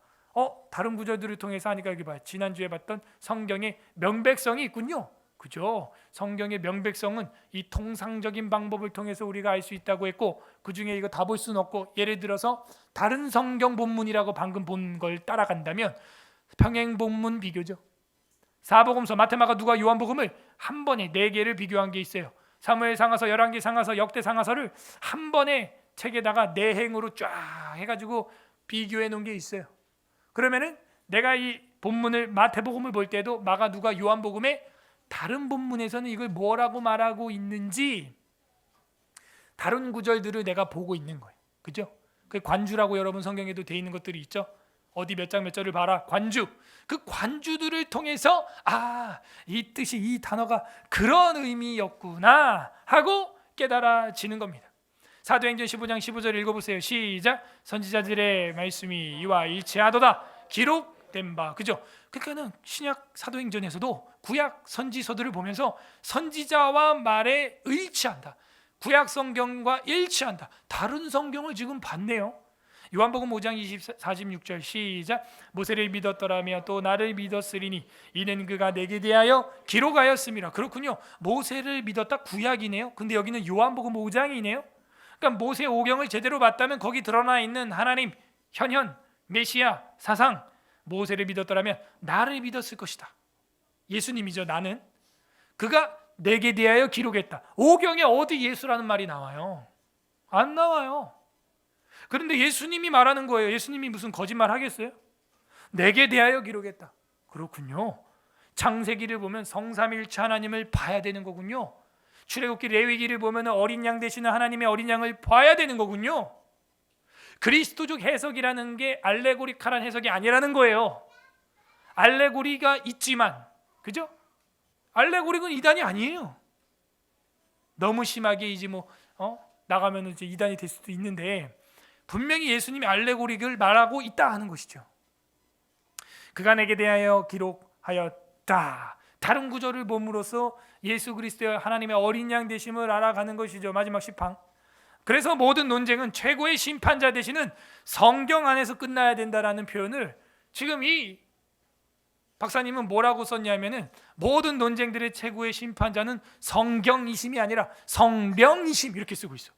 다른 구절들을 통해서 하니까 여기 봐요. 지난주에 봤던 성경의 명백성이 있군요. 그죠? 성경의 명백성은 이 통상적인 방법을 통해서 우리가 알 수 있다고 했고, 그 중에 이거 다 볼 수는 없고, 예를 들어서 다른 성경 본문이라고 방금 본 걸 따라간다면 평행 본문 비교죠. 사복음서, 마태마가, 누가, 요한복음을 한 번에 4개를 비교한 게 있어요. 사무엘 상하서, 열왕기 상하서, 역대 상하서를 한 번에 책에다가 내행으로 쫙 해가지고 비교해 놓은 게 있어요. 그러면은 내가 이 본문을, 마태복음을 볼 때도 마가, 누가, 요한복음에 다른 본문에서는 이걸 뭐라고 말하고 있는지 다른 구절들을 내가 보고 있는 거예요. 그죠? 그 관주라고 여러분 성경에도 돼 있는 것들이 있죠. 어디 몇 장 몇 절을 봐라. 관주. 그 관주들을 통해서 이 뜻이, 이 단어가 그런 의미였구나 하고 깨달아지는 겁니다. 사도행전 15장 15절 읽어보세요. 시작. 선지자들의 말씀이 이와 일치하도다. 기록된 바. 그죠? 그러니까는 신약 사도행전에서도 구약 선지서들을 보면서 선지자와 말에 일치한다. 구약 성경과 일치한다. 다른 성경을 지금 봤네요. 요한복음 5장 46절 시작. 모세를 믿었더라며 또 나를 믿었으리니 이는 그가 내게 대하여 기록하였음이라. 그렇군요. 모세를 믿었다, 구약이네요. 근데 여기는 요한복음 5장이네요. 그러니까 모세 오경을 제대로 봤다면 거기 드러나 있는 하나님, 현현, 메시아, 사상, 모세를 믿었더라면 나를 믿었을 것이다. 예수님이죠. 나는 그가 내게 대하여 기록했다. 오경에 어디 예수라는 말이 나와요? 안 나와요. 그런데 예수님이 말하는 거예요. 예수님이 무슨 거짓말 하겠어요? 내게 대하여 기록했다. 그렇군요. 창세기를 보면 성삼일체 하나님을 봐야 되는 거군요. 출애굽기, 레위기를 보면 어린 양 되시는 하나님의 어린 양을 봐야 되는 거군요. 그리스도적 해석이라는 게 알레고리칼한 해석이 아니라는 거예요. 알레고리가 있지만, 그죠? 알레고리는 이단이 아니에요. 너무 심하게 이제 나가면 이제 이단이 될 수도 있는데, 분명히 예수님이 알레고리를 말하고 있다 하는 것이죠. 그가 내게 대하여 기록하였다. 다른 구절을 봄으로써 예수 그리스도의 하나님의 어린 양 되심을 알아가는 것이죠. 마지막 시판. 그래서 모든 논쟁은 최고의 심판자 되시는 성경 안에서 끝나야 된다라는 표현을 지금 이 박사님은 뭐라고 썼냐면은 모든 논쟁들의 최고의 심판자는 성경이심이 아니라 성령이심 이렇게 쓰고 있어.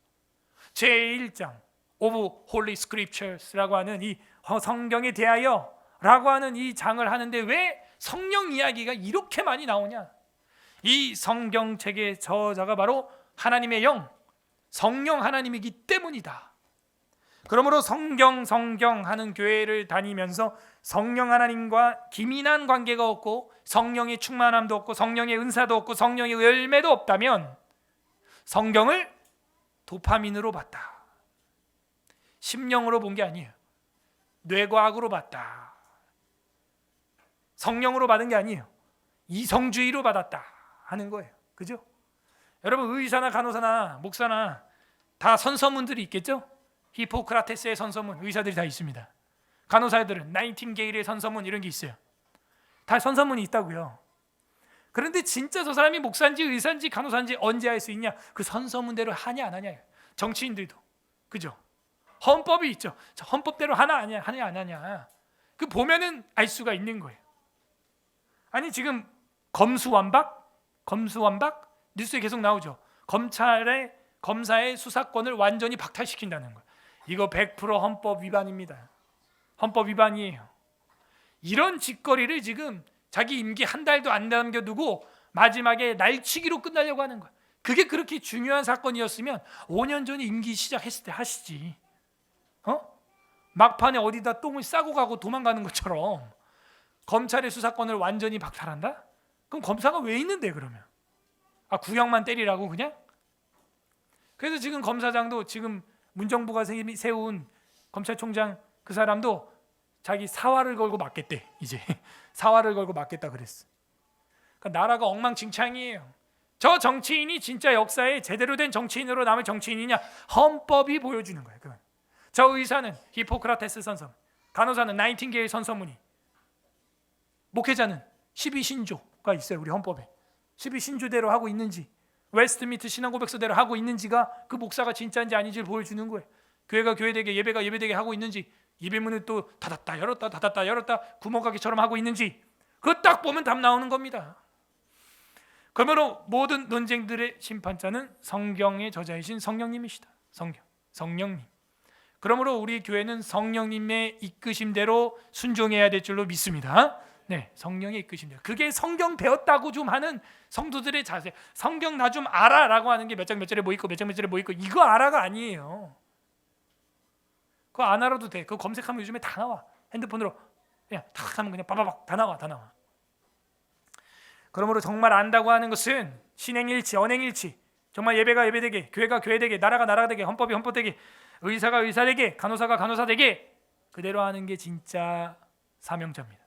제1장 오브 홀리 스크립처스라고 하는 이 성경에 대하여라고 하는 이 장을 하는데 왜 성령 이야기가 이렇게 많이 나오냐? 이 성경책의 저자가 바로 하나님의 영, 성령 하나님이기 때문이다. 그러므로 성경 하는 교회를 다니면서 성령 하나님과 기민한 관계가 없고 성령의 충만함도 없고 성령의 은사도 없고 성령의 열매도 없다면 성경을 도파민으로 봤다. 심령으로 본 게 아니에요. 뇌과학으로 봤다. 성령으로 받은 게 아니에요. 이성주의로 받았다 하는 거예요. 그죠? 여러분 의사나 간호사나 목사나 다 선서문들이 있겠죠? 히포크라테스의 선서문, 의사들이 다 있습니다. 간호사들은 나이팅게일의 선서문 이런 게 있어요. 다 선서문이 있다고요. 그런데 진짜 저 사람이 목사인지 의사인지 간호사인지 언제 알 수 있냐? 그 선서문대로 하냐 안 하냐. 정치인들도 그죠? 헌법이 있죠. 헌법대로 하냐 안 하냐. 그 보면은 알 수가 있는 거예요. 아니 지금 검수완박 뉴스에 계속 나오죠. 검사의 수사권을 완전히 박탈시킨다는 거예요. 이거 100% 헌법 위반입니다. 헌법 위반이에요. 이런 짓거리를 지금 자기 임기 한 달도 안 남겨두고 마지막에 날치기로 끝나려고 하는 거예요. 그게 그렇게 중요한 사건이었으면 5년 전에 임기 시작했을 때 하시지. 막판에 어디다 똥을 싸고 가고 도망가는 것처럼 검찰의 수사권을 완전히 박탈한다? 그럼 검사가 왜 있는데 그러면? 구형만 때리라고 그냥? 그래서 지금 검사장도 지금 문정부가 세운 검찰총장 그 사람도 자기 사활을 걸고 맞겠대. 이제 사활을 걸고 맞겠다 그랬어. 그러니까 나라가 엉망진창이에요. 저 정치인이 진짜 역사에 제대로 된 정치인으로 남을 정치인이냐? 헌법이 보여주는 거예요. 그건. 저 의사는 히포크라테스 선서문, 간호사는 나이팅게일 선서문이, 목회자는 12신조가 있어요. 우리 헌법에 12신조대로 하고 있는지, 웨스트민트 신앙고백서대로 하고 있는지가 그 목사가 진짜인지 아닌지를 보여주는 거예요. 교회가 교회되게, 예배가 예배되게 하고 있는지, 예배문을 또 닫았다 열었다 구멍가게처럼 하고 있는지, 그거 딱 보면 답 나오는 겁니다. 그러므로 모든 논쟁들의 심판자는 성경의 저자이신 성령님이시다. 성령님. 그러므로 우리 교회는 성령님의 이끄심대로 순종해야 될 줄로 믿습니다. 네, 성령의 이끄심대로. 그게 성경 배웠다고 좀 하는 성도들의 자세. 성경 나 좀 알아라고 하는 게 몇 장 몇 절에 뭐 있고 몇 장 몇 절에 뭐 있고 이거 알아가 아니에요. 그거 안 알아도 돼. 그거 검색하면 요즘에 다 나와. 핸드폰으로 그냥 탁 하면 그냥 빠바박 다 나와. 그러므로 정말 안다고 하는 것은 신행일치, 언행일치. 정말 예배가 예배되게, 교회가 교회되게, 나라가 나라되게, 헌법이 헌법되게, 의사가 의사되게, 간호사가 간호사되게 그대로 하는 게 진짜 사명자입니다.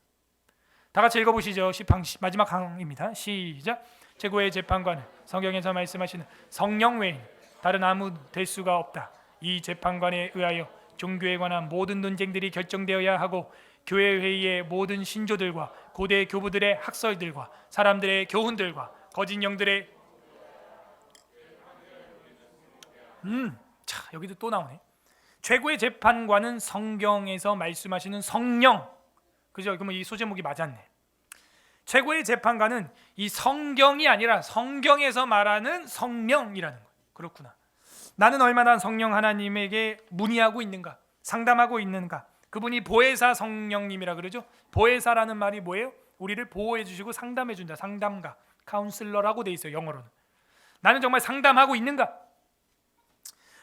다 같이 읽어보시죠. 마지막 항입니다. 시작. 최고의 재판관은 성경에서 말씀하시는 성령 외에는 다른 아무 될 수가 없다. 이 재판관에 의하여 종교에 관한 모든 논쟁들이 결정되어야 하고 교회 회의의 모든 신조들과 고대 교부들의 학설들과 사람들의 교훈들과 거짓 영들의 자 여기도 또 나오네. 최고의 재판관은 성경에서 말씀하시는 성령. 그죠? 그러면 이 소제목이 맞았네. 최고의 재판관은 이 성경이 아니라 성경에서 말하는 성령이라는 거예요. 그렇구나. 나는 얼마나 성령 하나님에게 문의하고 있는가, 상담하고 있는가. 그분이 보혜사 성령님이라 그러죠. 보혜사라는 말이 뭐예요? 우리를 보호해 주시고 상담해 준다. 상담가, 카운슬러라고 돼 있어요. 영어로는. 나는 정말 상담하고 있는가?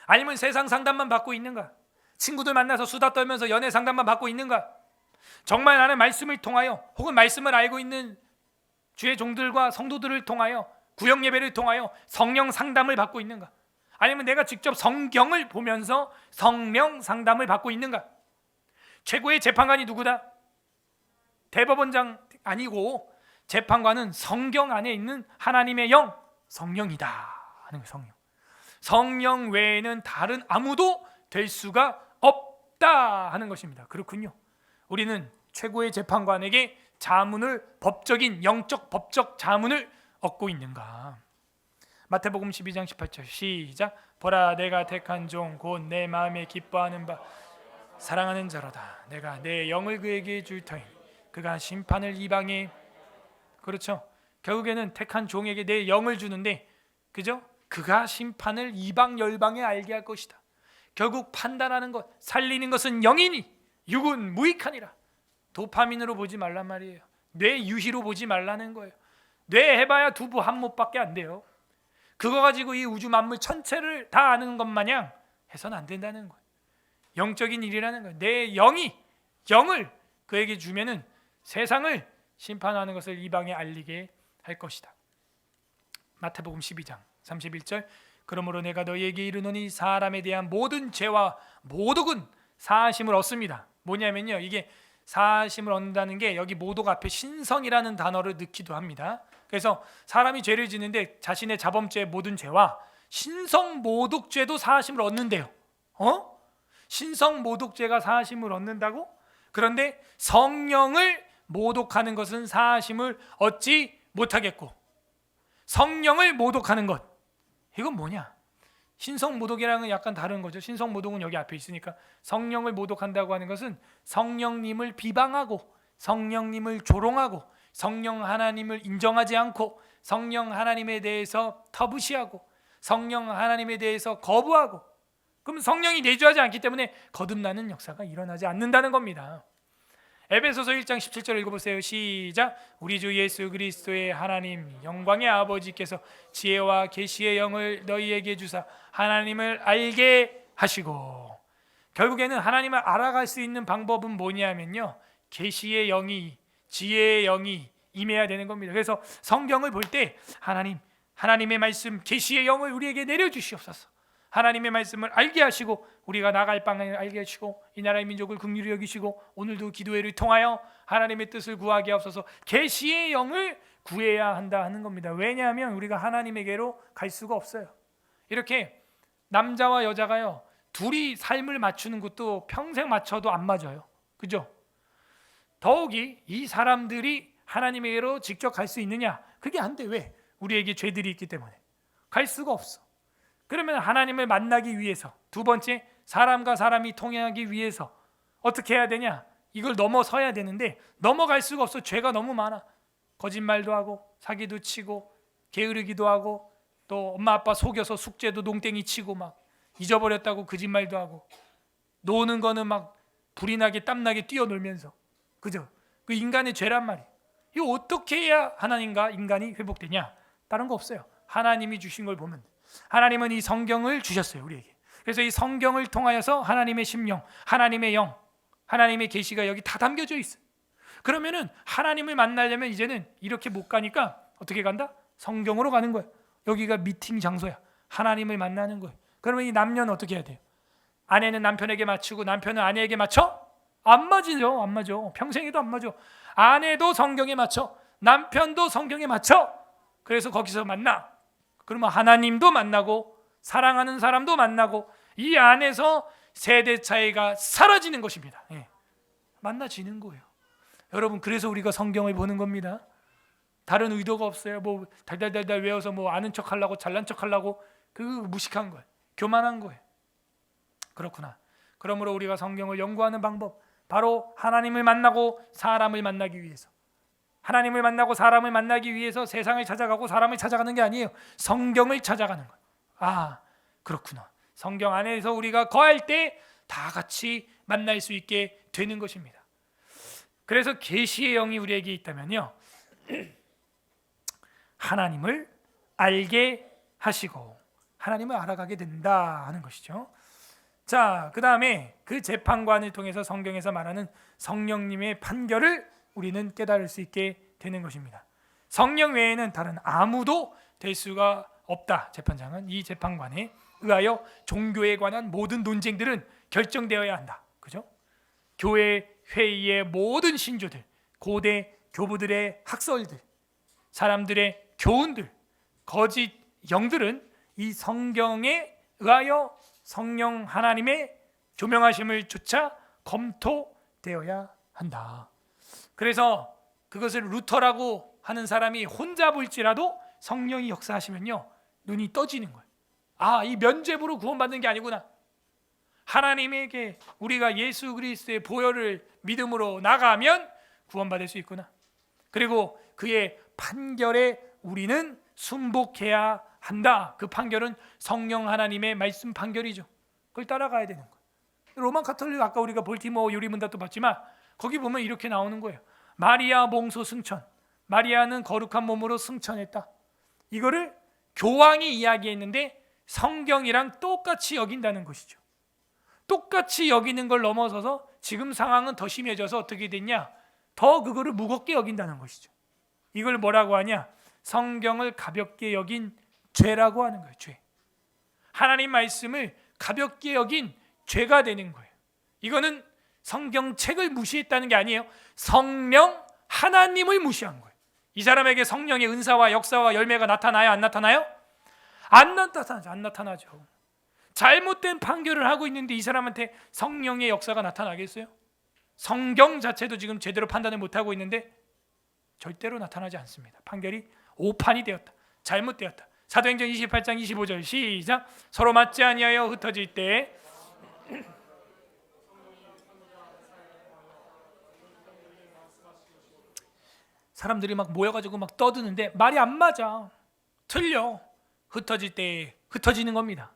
아니면 세상 상담만 받고 있는가? 친구들 만나서 수다 떨면서 연애 상담만 받고 있는가? 정말 나는 말씀을 통하여 혹은 말씀을 알고 있는 주의 종들과 성도들을 통하여 구역 예배를 통하여 성령 상담을 받고 있는가? 아니면 내가 직접 성경을 보면서 성령 상담을 받고 있는가? 최고의 재판관이 누구다? 대법원장 아니고 재판관은 성경 안에 있는 하나님의 영, 성령이다 하는 거예요. 성령. 성령 외에는 다른 아무도 될 수가 없다 하는 것입니다. 그렇군요. 우리는 최고의 재판관에게 자문을, 법적인 영적 법적 자문을 얻고 있는가? 마태복음 12장 18절 시작. 보라 내가 택한 종 곧 내 마음에 기뻐하는 바 사랑하는 자로다. 내가 내 영을 그에게 줄 터이니 그가 심판을 이방에. 그렇죠. 결국에는 택한 종에게 내 영을 주는데, 그죠? 그가 심판을 이방 열방에 알게 할 것이다. 결국 판단하는 것, 살리는 것은 영이니 육은 무익하니라. 도파민으로 보지 말란 말이에요. 뇌 유희로 보지 말라는 거예요. 뇌 해봐야 두부 한 못밖에 안 돼요. 그거 가지고 이 우주 만물 전체를 다 아는 것 마냥 해서는 안 된다는 거예요. 영적인 일이라는 거예요. 내 영을 그에게 주면은 세상을 심판하는 것을 이방에 알리게 할 것이다. 마태복음 12장 31절 그러므로 내가 너희에게 이르노니 사람에 대한 모든 죄와 모독은 사하심을 얻습니다. 뭐냐면요, 이게 사하심을 얻는다는 게 여기 모독 앞에 신성이라는 단어를 넣기도 합니다. 그래서 사람이 죄를 짓는데 자신의 자범죄의 모든 죄와 신성 모독죄도 사하심을 얻는데요. 신성 모독죄가 사하심을 얻는다고? 그런데 성령을 모독하는 것은 사하심을 얻지 못하겠고, 성령을 모독하는 것, 이건 뭐냐? 신성 모독이랑은 약간 다른 거죠. 신성 모독은 여기 앞에 있으니까, 성령을 모독한다고 하는 것은 성령님을 비방하고 성령님을 조롱하고 성령 하나님을 인정하지 않고 성령 하나님에 대해서 터부시하고 성령 하나님에 대해서 거부하고, 그럼 성령이 내주하지 않기 때문에 거듭나는 역사가 일어나지 않는다는 겁니다. 에베소서 1장 17절 읽어보세요. 시작. 우리 주 예수 그리스도의 하나님 영광의 아버지께서 지혜와 계시의 영을 너희에게 주사 하나님을 알게 하시고. 결국에는 하나님을 알아갈 수 있는 방법은 뭐냐면요, 계시의 영이, 지혜의 영이 임해야 되는 겁니다. 그래서 성경을 볼 때 하나님의 말씀, 계시의 영을 우리에게 내려주시옵소서. 하나님의 말씀을 알게 하시고 우리가 나갈 방향을 알게 하시고 이 나라의 민족을 긍휼히 여기시고 오늘도 기도회를 통하여 하나님의 뜻을 구하게 하옵소서. 계시의 영을 구해야 한다 하는 겁니다. 왜냐하면 우리가 하나님에게로 갈 수가 없어요. 이렇게 남자와 여자가요, 둘이 삶을 맞추는 것도 평생 맞춰도 안 맞아요. 그죠? 더욱이 이 사람들이 하나님에게로 직접 갈 수 있느냐? 그게 안 돼. 왜? 우리에게 죄들이 있기 때문에 갈 수가 없어. 그러면 하나님을 만나기 위해서, 두 번째, 사람과 사람이 통행하기 위해서 어떻게 해야 되냐? 이걸 넘어서야 되는데 넘어갈 수가 없어. 죄가 너무 많아. 거짓말도 하고 사기도 치고 게으르기도 하고 또 엄마 아빠 속여서 숙제도 농땡이 치고 막 잊어버렸다고 거짓말도 하고 노는 거는 막 불이 나게 땀나게 뛰어놀면서 그죠? 그 인간의 죄란 말이에요. 이거 어떻게 해야 하나님과 인간이 회복되냐? 다른 거 없어요. 하나님이 주신 걸 보면 하나님은 이 성경을 주셨어요 우리에게. 그래서 이 성경을 통하여서 하나님의 심령, 하나님의 영, 하나님의 계시가 여기 다 담겨져 있어요. 그러면은 하나님을 만나려면 이제는 이렇게 못 가니까 어떻게 간다? 성경으로 가는 거예요. 여기가 미팅 장소야. 하나님을 만나는 거예요. 그러면 이 남녀는 어떻게 해야 돼요? 아내는 남편에게 맞추고 남편은 아내에게 맞춰? 안 맞죠. 안 맞아. 평생에도 안 맞아. 아내도 성경에 맞춰. 남편도 성경에 맞춰. 그래서 거기서 만나. 그러면 하나님도 만나고 사랑하는 사람도 만나고 이 안에서 세대 차이가 사라지는 것입니다. 예. 만나지는 거예요. 여러분, 그래서 우리가 성경을 보는 겁니다. 다른 의도가 없어요. 뭐 달달달달 외워서 뭐 아는 척하려고 잘난 척하려고 그 무식한 거예요. 교만한 거예요. 그렇구나. 그러므로 우리가 성경을 연구하는 방법 바로 하나님을 만나고 사람을 만나기 위해서, 하나님을 만나고 사람을 만나기 위해서 세상을 찾아가고 사람을 찾아가는 게 아니에요. 성경을 찾아가는 거예요. 아, 그렇구나. 성경 안에서 우리가 거할 때 다 같이 만날 수 있게 되는 것입니다. 그래서 계시의 영이 우리에게 있다면요, 하나님을 알게 하시고 하나님을 알아가게 된다 하는 것이죠. 자, 그 다음에 그 재판관을 통해서 성경에서 말하는 성령님의 판결을 우리는 깨달을 수 있게 되는 것입니다. 성령 외에는 다른 아무도 될 수가 없다. 재판장은 이 재판관에 의하여 종교에 관한 모든 논쟁들은 결정되어야 한다. 그죠? 교회 회의의 모든 신조들, 고대 교부들의 학설들, 사람들의 교훈들, 거짓 영들은 이 성경에 의하여 성령 하나님의 조명하심을 조차 검토되어야 한다. 그래서 그것을 루터라고 하는 사람이 혼자 볼지라도 성령이 역사하시면요, 눈이 떠지는 거예요. 아, 이 면죄부로 구원받는 게 아니구나. 하나님에게 우리가 예수 그리스도의 보혈을 믿음으로 나가면 구원받을 수 있구나. 그리고 그의 판결에 우리는 순복해야 한다. 그 판결은 성령 하나님의 말씀 판결이죠. 그걸 따라가야 되는 거예요. 로마 가톨릭, 아까 우리가 볼티모어 유리문답도 봤지만 거기 보면 이렇게 나오는 거예요. 마리아 몽소 승천, 마리아는 거룩한 몸으로 승천했다. 이거를 교황이 이야기했는데 성경이랑 똑같이 여긴다는 것이죠. 똑같이 여기는 걸 넘어서서 지금 상황은 더 심해져서 어떻게 됐냐, 더 그거를 무겁게 여긴다는 것이죠. 이걸 뭐라고 하냐, 성경을 가볍게 여긴 죄라고 하는 거예요. 죄. 하나님 말씀을 가볍게 여긴 죄가 되는 거예요. 이거는 성경책을 무시했다는 게 아니에요. 성령 하나님을 무시한 거예요. 이 사람에게 성령의 은사와 역사와 열매가 나타나요? 안 나타나요? 안 나타나죠. 잘못된 판결을 하고 있는데 이 사람한테 성령의 역사가 나타나겠어요? 성경 자체도 지금 제대로 판단을 못하고 있는데 절대로 나타나지 않습니다. 판결이 오판이 되었다. 잘못되었다. 사도행전 28장 25절 시작. 서로 맞지 아니하여 흩어질 때 사람들이 막 모여가지고 막 떠드는데 말이 안 맞아. 틀려. 흩어질 때 흩어지는 겁니다.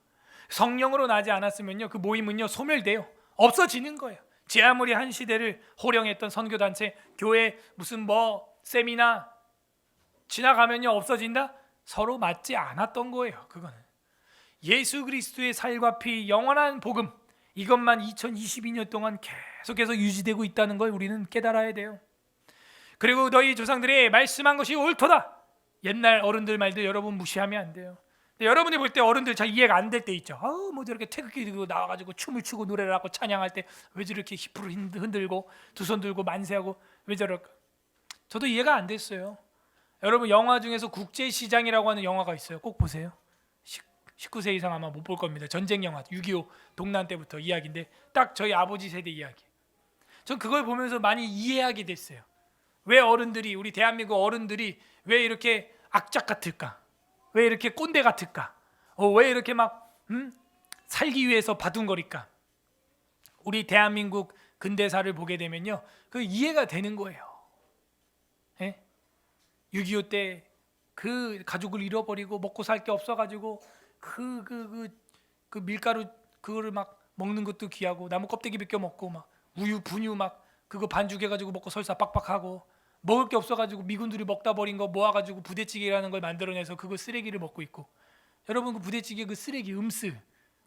성령으로 나지 않았으면요, 그 모임은요 소멸돼요. 없어지는 거예요. 제 아무리 한 시대를 호령했던 선교단체, 교회 무슨 뭐 세미나 지나가면요 없어진다? 서로 맞지 않았던 거예요. 그거는 예수 그리스도의 살과 피, 영원한 복음, 이것만 2022년 동안 계속해서 유지되고 있다는 걸 우리는 깨달아야 돼요. 그리고 너희 조상들이 말씀한 것이 옳도다. 옛날 어른들 말들 여러분 무시하면 안 돼요. 여러분이 볼 때 어른들 잘 이해가 안 될 때 있죠. 뭐 저렇게 태극기 들고 나와가지고 춤을 추고 노래를 하고 찬양할 때 왜 저렇게 힙으로 흔들고 두 손 들고 만세하고 왜 저럴까? 저도 이해가 안 됐어요. 여러분, 영화 중에서 국제시장이라고 하는 영화가 있어요. 꼭 보세요. 19세 이상 아마 못 볼 겁니다. 전쟁 영화, 6.25 동란 때부터 이야기인데 딱 저희 아버지 세대 이야기. 전 그걸 보면서 많이 이해하게 됐어요. 왜 어른들이, 우리 대한민국 어른들이 왜 이렇게 악착 같을까? 왜 이렇게 꼰대 같을까? 왜 이렇게 막 살기 위해서 바둥거릴까? 우리 대한민국 근대사를 보게 되면요, 그 이해가 되는 거예요. 예? 6.25 때 그 가족을 잃어버리고 먹고 살 게 없어가지고 그 밀가루 그거를 막 먹는 것도 귀하고 나무 껍데기 벗겨 먹고 막 우유 분유 막 그거 반죽해가지고 먹고 설사 빡빡하고 먹을 게 없어가지고 미군들이 먹다 버린 거 모아가지고 부대찌개라는 걸 만들어내서 그거 쓰레기를 먹고 있고 여러분 그 부대찌개 그 쓰레기 음스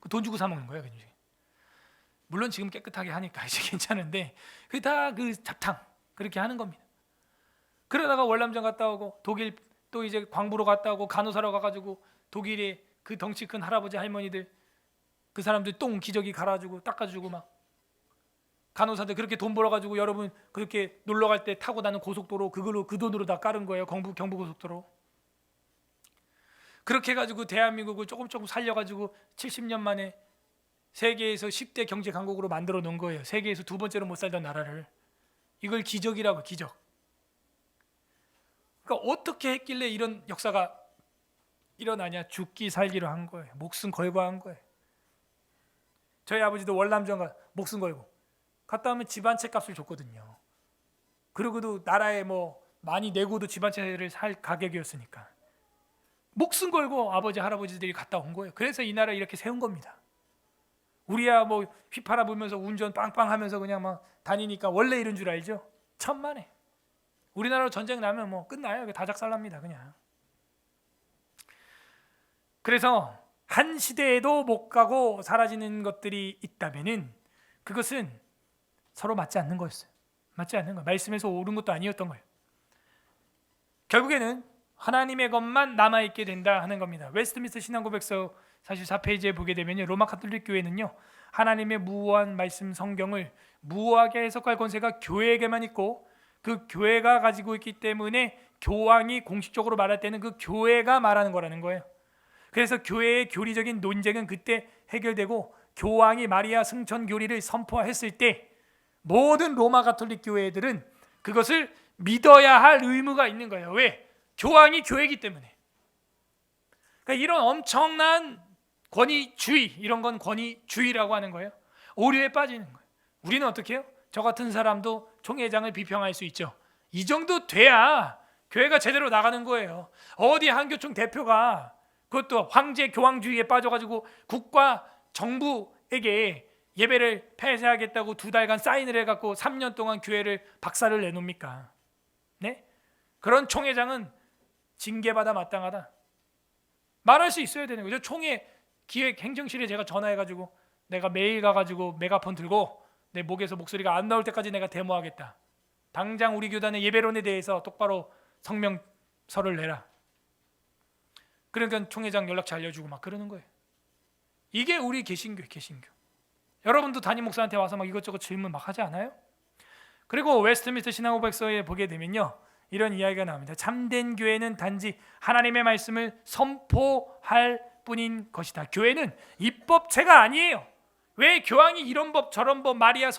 그 돈 주고 사 먹는 거예요. 물론 지금 깨끗하게 하니까 이제 괜찮은데 그게 다 그 잡탕 그렇게 하는 겁니다. 그러다가 월남전 갔다 오고 독일 또 이제 광부로 갔다 오고 간호사로 가가지고 독일에 그 덩치 큰 할아버지 할머니들 그 사람들 똥 기저귀 갈아주고 닦아주고 막 간호사들 그렇게 돈 벌어가지고 여러분 그렇게 놀러 갈 때 타고 다는 고속도로 그걸로 그 돈으로 다 깔은 거예요. 경부 고속도로. 그렇게 해가지고 대한민국을 조금 살려가지고 70년 만에 세계에서 10대 경제 강국으로 만들어 놓은 거예요. 세계에서 두 번째로 못 살던 나라를. 이걸 기적이라고 기적. 그러니까 어떻게 했길래 이런 역사가 일어나냐? 죽기 살기로 한 거예요. 목숨 걸고 한 거예요. 저희 아버지도 월남전 목숨 걸고 갔다 오면 집 한 채 값을 줬거든요. 그러고도 나라에 뭐 많이 내고도 집 한 채를 살 가격이었으니까 목숨 걸고 아버지 할아버지들이 갔다 온 거예요. 그래서 이 나라 이렇게 세운 겁니다. 우리야 뭐 휘파람 불면서 운전 빵빵하면서 그냥 막 다니니까 원래 이런 줄 알죠? 천만에. 우리나라로 전쟁 나면 뭐 끝나요. 다 작살납니다 그냥. 그래서 한 시대에도 못 가고 사라지는 것들이 있다면은 그것은 서로 맞지 않는 거였어요. 맞지 않는 거. 말씀에서 옳은 것도 아니었던 거예요. 결국에는 하나님의 것만 남아있게 된다 하는 겁니다. 웨스트민스터 신앙고백서 44페이지에 보게 되면요, 로마 가톨릭 교회는요 하나님의 무오한 말씀 성경을 무오하게 해석할 권세가 교회에게만 있고 그 교회가 가지고 있기 때문에 교황이 공식적으로 말할 때는 그 교회가 말하는 거라는 거예요. 그래서 교회의 교리적인 논쟁은 그때 해결되고 교황이 마리아 승천 교리를 선포했을 때 모든 로마 가톨릭 교회들은 그것을 믿어야 할 의무가 있는 거예요. 왜? 교황이 교회이기 때문에. 그러니까 이런 엄청난 권위주의, 이런 건 권위주의라고 하는 거예요. 오류에 빠지는 거예요. 우리는 어떻게 해요? 저 같은 사람도 총회장을 비평할 수 있죠. 이 정도 돼야 교회가 제대로 나가는 거예요. 어디 한교총 대표가 그것도 황제 교황주의에 빠져가지고 국가 정부에게 예배를 폐쇄하겠다고 2달간 사인을 해갖고 3년 동안 교회를 박살을 내놓습니까? 네? 그런 총회장은 징계받아 마땅하다 말할 수 있어야 되는 거죠. 총회 기획행정실에 제가 전화해가지고 내가 매일 가가지고 메가폰 들고 내 목에서 목소리가 안 나올 때까지 내가 데모하겠다. 당장 우리 교단의 예배론에 대해서 똑바로 성명서를 내라. 그러니까 총회장 연락처 알려주고 막 그러는 거예요. 이게 우리 개신교. 여러분도 담임 목사한테 와서 막 이것저것 질문 막 하지 않아요? 그리고 웨스트민스터 신앙고백서에 보게 되면요, 이런 이야기가 나옵니다. 참된 교회는 단지 하나님의 말씀을 선포할 뿐인 것이다. 교회는 입법체가 아니에요. 왜 교황이 이런 법 저런 법 마리아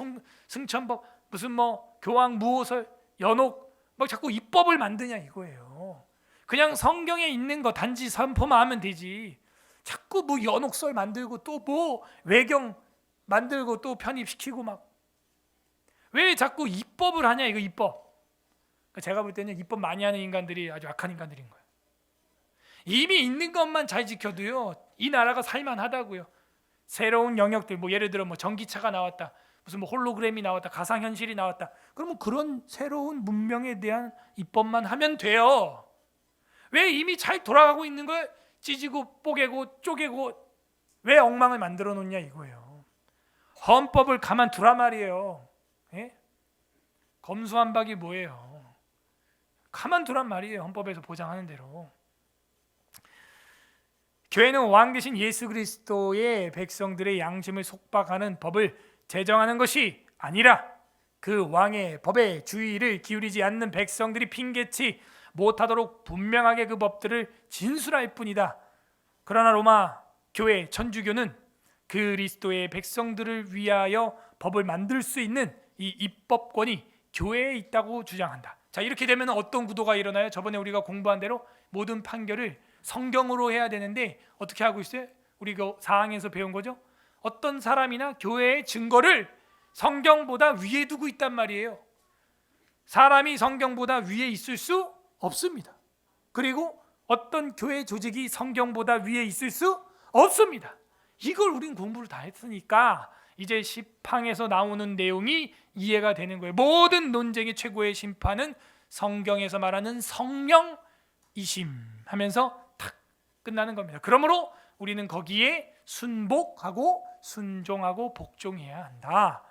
승천법 무슨 뭐 교황 무호설 연옥 막 자꾸 입법을 만드냐 이거예요. 그냥 성경에 있는 거 단지 선포만 하면 되지. 자꾸 뭐 연옥설 만들고 또 뭐 외경 만들고 또 편입시키고 막 왜 자꾸 입법을 하냐 이거 입법. 제가 볼 때는 입법 많이 하는 인간들이 아주 악한 인간들인 거예요. 이미 있는 것만 잘 지켜도요 이 나라가 살만하다고요. 새로운 영역들 뭐 예를 들어 뭐 전기차가 나왔다, 무슨 뭐 홀로그램이 나왔다, 가상현실이 나왔다. 그러면 그런 새로운 문명에 대한 입법만 하면 돼요. 왜 이미 잘 돌아가고 있는 걸 찢고 뽀개고 쪼개고 왜 엉망을 만들어 놓냐 이거예요. 헌법을 가만두라 말이에요. 예? 검수완박이 뭐예요? 가만두란 말이에요. 헌법에서 보장하는 대로. 교회는 왕 대신 예수 그리스도의 백성들의 양심을 속박하는 법을 제정하는 것이 아니라 그 왕의 법에 주의를 기울이지 않는 백성들이 핑계치 못하도록 분명하게 그 법들을 진술할 뿐이다. 그러나 로마 교회 천주교는 그리스도의 백성들을 위하여 법을 만들 수 있는 이 입법권이 교회에 있다고 주장한다. 자, 이렇게 되면 어떤 구도가 일어나요? 저번에 우리가 공부한 대로 모든 판결을 성경으로 해야 되는데 어떻게 하고 있어요? 우리 그 4항에서 배운 거죠. 어떤 사람이나 교회의 증거를 성경보다 위에 두고 있단 말이에요. 사람이 성경보다 위에 있을 수 없습니다. 그리고 어떤 교회 조직이 성경보다 위에 있을 수 없습니다. 이걸 우린 공부를 다 했으니까 이제 시팡에서 나오는 내용이 이해가 되는 거예요. 모든 논쟁의 최고의 심판은 성경에서 말하는 성령이심 하면서 탁 끝나는 겁니다. 그러므로 우리는 거기에 순복하고 순종하고 복종해야 한다.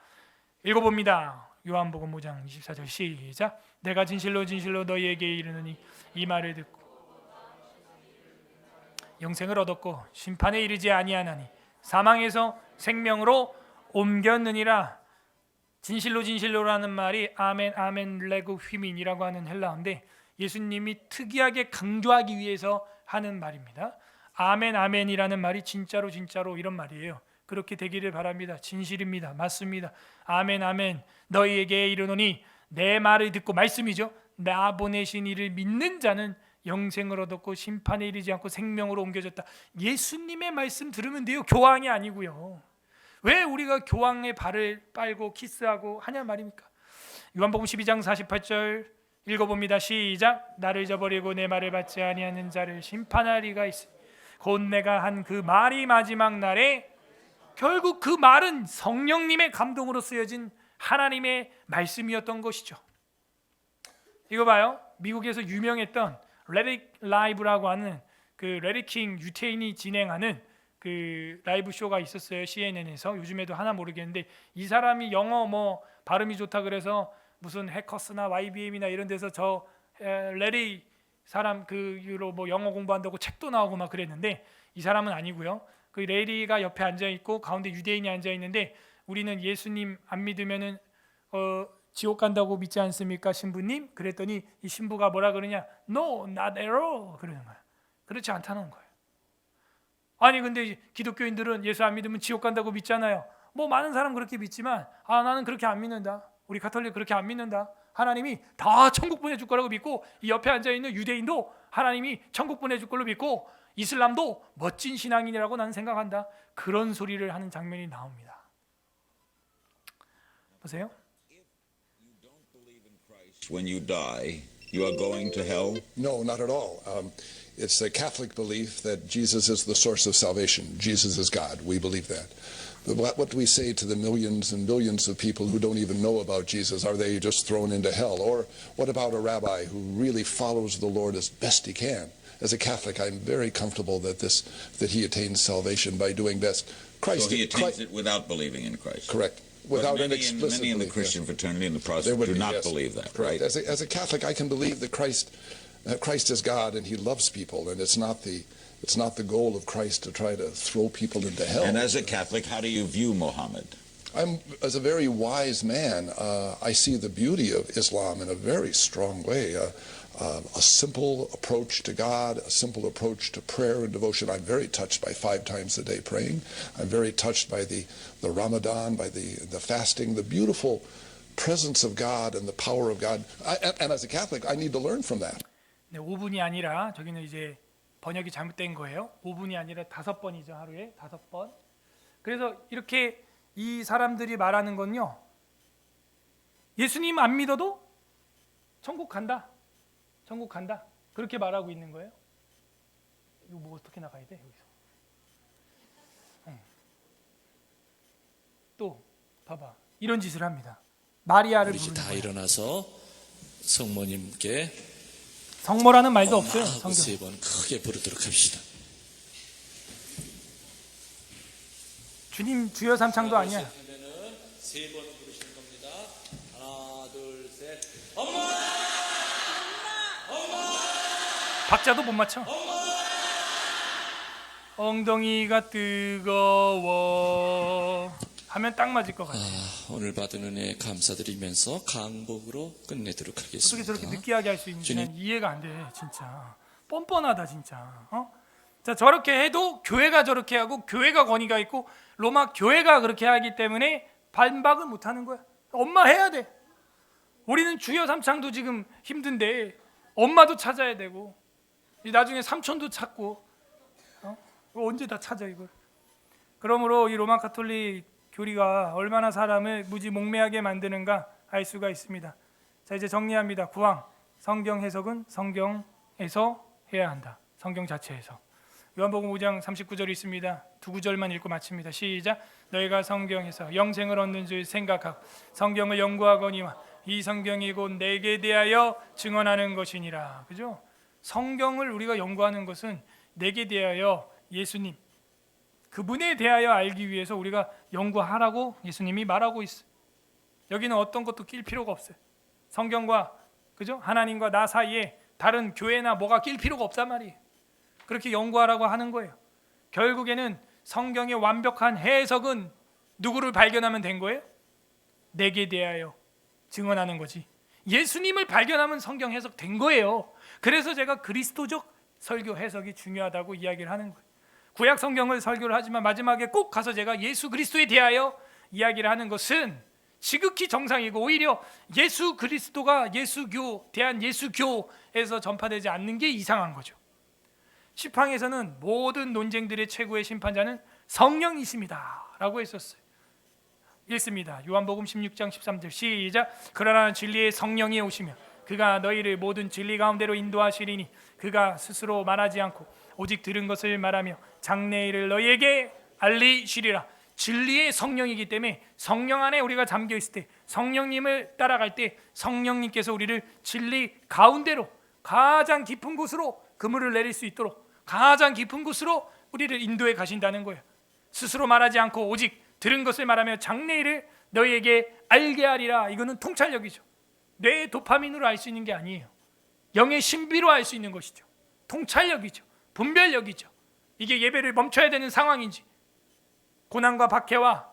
읽어봅니다. 요한복음 5장 24절 시작. 내가 진실로 진실로 너희에게 이르노니 이 말을 듣고 영생을 얻었고 심판에 이르지 아니하나니 사망에서 생명으로 옮겼느니라. 진실로 진실로라는 말이 아멘 아멘 레고 휘민이라고 하는 헬라어인데 예수님이 특이하게 강조하기 위해서 하는 말입니다. 아멘 아멘이라는 말이 진짜로 진짜로 이런 말이에요. 그렇게 되기를 바랍니다. 진실입니다. 맞습니다. 아멘 아멘 너희에게 이르노니 내 말을 듣고 말씀이죠. 나 보내신 이를 믿는 자는 영생을 얻었고 심판에 이르지 않고 생명으로 옮겨졌다. 예수님의 말씀 들으면 돼요. 교황이 아니고요. 왜 우리가 교황의 발을 빨고 키스하고 하냐 말입니까? 요한복음 12장 48절 읽어봅니다. 시작. 나를 저버리고 내 말을 받지 아니하는 자를 심판하리가 있으니 곧 내가 한 그 말이 마지막 날에 결국 그 말은 성령님의 감동으로 쓰여진 하나님의 말씀이었던 것이죠. 이거 봐요. 미국에서 유명했던 레디 라이브라고 하는 그 레디 킹 유태인이 진행하는 그 라이브 쇼가 있었어요. CNN에서. 요즘에도 하나 모르겠는데 이 사람이 영어 뭐 발음이 좋다 그래서 무슨 해커스나 YBM이나 이런 데서 저 레디 사람 그로 뭐 영어 공부한다고 책도 나오고 막 그랬는데 이 사람은 아니고요. 그 레디가 옆에 앉아 있고 가운데 유대인이 앉아 있는데 우리는 예수님 안 믿으면은 지옥 간다고 믿지 않습니까, 신부님? 그랬더니 이 신부가 뭐라 그러냐? No, not at all. 그러는 거야. 그렇지 않다는 거예요. 아니 근데 기독교인들은 예수 안 믿으면 지옥 간다고 믿잖아요. 뭐 많은 사람 그렇게 믿지만 나는 그렇게 안 믿는다. 우리 가톨릭 그렇게 안 믿는다. 하나님이 다 천국 보내줄 거라고 믿고 이 옆에 앉아있는 유대인도 하나님이 천국 보내줄 걸로 믿고 이슬람도 멋진 신앙인이라고 나는 생각한다. 그런 소리를 하는 장면이 나옵니다. 보세요. When you die, you are going to hell? No, not at all. It's a Catholic belief that Jesus is the source of salvation. Jesus is God. We believe that. But what do we say to the millions and billions of people who don't even know about Jesus? Are they just thrown into hell? Or what about a rabbi who really follows the Lord as best he can? As a Catholic, I'm very comfortable that he attains salvation by doing best. So he attains it without believing in Christ. Correct. Without an many explicit in the belief, Christian yes. fraternity and the Protestant do not Yes. believe that, Correct. right? As a Catholic, I can believe that Christ is God and He loves people, and it's not the goal of Christ to try to throw people into hell. And as a Catholic, how do you view Muhammad? As a very wise man, I see the beauty of Islam in a very strong way. A simple approach to God, a simple approach to prayer and devotion. I'm very touched by 5 times a day praying. I'm very touched by the Ramadan, by the fasting, the beautiful presence of God and the power of God. And as a Catholic, I need to learn from that. 네, 5분이 아니라 저기는 이제 번역이 잘못된 거예요. 5분이 아니라 5번이죠. 하루에 5번. 그래서 이렇게 이 사람들이 말하는 건요. 예수님 안 믿어도 천국 간다. 천국 간다. 그렇게 말하고 있는 거예요. 이거 뭐 어떻게 나가야 돼 여기서? 또 봐봐. 이런 짓을 합니다. 마리아를 우리 부르는 다 거예요. 일어나서 성모님께 성모라는 말도 없어요. 엄마하고 성경. 3번 크게 부르도록 합시다. 주님 주여 삼창도 아니야. 하면은 3번 부르시는 겁니다. 하나, 둘, 셋. 엄마! 박자도 못 맞춰. 엉덩이가 뜨거워 하면 딱 맞을 것 같아. 오늘 받은 은혜 감사드리면서 강복으로 끝내도록 어떻게 하겠습니다. 저렇게 느끼하게 할 수 있는지 주님. 난 이해가 안 돼. 진짜 뻔뻔하다 진짜. 자 저렇게 해도 교회가 저렇게 하고 교회가 권위가 있고 로마 교회가 그렇게 하기 때문에 반박을 못 하는 거야. 엄마 해야 돼. 우리는 주여 삼창도 지금 힘든데 엄마도 찾아야 되고 나중에 삼촌도 찾고 언제 다 찾아 이걸. 그러므로 이 로마 가톨릭 교리가 얼마나 사람을 무지 몽매하게 만드는가 알 수가 있습니다. 자 이제 정리합니다. 9항 성경 해석은 성경에서 해야 한다. 성경 자체에서. 요한복음 5장 39절이 있습니다. 두 구절만 읽고 마칩니다. 시작. 너희가 성경에서 영생을 얻는 줄 생각하고 성경을 연구하거니와 이 성경이 곧 내게 대하여 증언하는 것이니라. 그죠? 성경을 우리가 연구하는 것은 내게 대하여 예수님 그분에 대하여 알기 위해서 우리가 연구하라고 예수님이 말하고 있어요. 여기는 어떤 것도 낄 필요가 없어요. 성경과 그죠? 하나님과 나 사이에 다른 교회나 뭐가 낄 필요가 없단 말이에요. 그렇게 연구하라고 하는 거예요. 결국에는 성경의 완벽한 해석은 누구를 발견하면 된 거예요? 내게 대하여 증언하는 거지. 예수님을 발견하면 성경 해석 된 거예요. 그래서 제가 그리스도적 설교 해석이 중요하다고 이야기를 하는 거예요. 구약 성경을 설교를 하지만 마지막에 꼭 가서 제가 예수 그리스도에 대하여 이야기를 하는 것은 지극히 정상이고 오히려 예수 그리스도가 예수교, 대한 예수교에서 전파되지 않는 게 이상한 거죠. 시팡에서는 모든 논쟁들의 최고의 심판자는 성령이십니다 라고 했었어요. 읽습니다. 요한복음 16장 13절 시작. 그러나 진리의 성령이 오시며 그가 너희를 모든 진리 가운데로 인도하시리니 그가 스스로 말하지 않고 오직 들은 것을 말하며 장래일을 너희에게 알리시리라. 진리의 성령이기 때문에 성령 안에 우리가 잠겨 있을 때 성령님을 따라갈 때 성령님께서 우리를 진리 가운데로 가장 깊은 곳으로 그물을 내릴 수 있도록 가장 깊은 곳으로 우리를 인도해 가신다는 거예요. 스스로 말하지 않고 오직 들은 것을 말하며 장래일을 너희에게 알게 하리라. 이거는 통찰력이죠. 뇌의 도파민으로 알 수 있는 게 아니에요. 영의 신비로 알 수 있는 것이죠. 통찰력이죠. 분별력이죠. 이게 예배를 멈춰야 되는 상황인지 고난과 박해와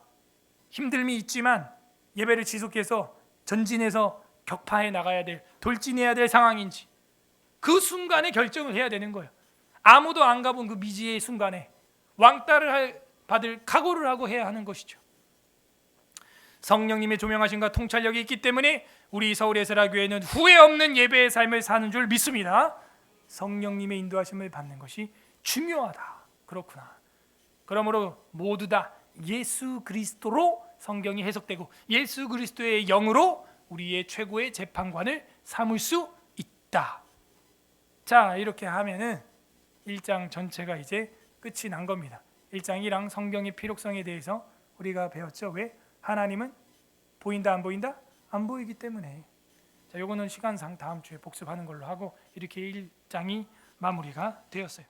힘듦이 있지만 예배를 지속해서 전진해서 격파해 나가야 될 돌진해야 될 상황인지 그 순간에 결정을 해야 되는 거예요. 아무도 안 가본 그 미지의 순간에 왕따를 받을 각오를 하고 해야 하는 것이죠. 성령님의 조명하심과 통찰력이 있기 때문에 우리 서울 에스라 교회는 후회 없는 예배의 삶을 사는 줄 믿습니다. 성령님의 인도하심을 받는 것이 중요하다. 그렇구나. 그러므로 모두 다 예수 그리스도로 성경이 해석되고 예수 그리스도의 영으로 우리의 최고의 재판관을 삼을 수 있다. 자, 이렇게 하면은 1장 전체가 이제 끝이 난 겁니다. 1장 1항 성경의 필요성에 대해서 우리가 배웠죠. 왜? 하나님은 보인다 안 보인다? 안 보이기 때문에. 자, 요거는 시간상 다음 주에 복습하는 걸로 하고 이렇게 1장이 마무리가 되었어요.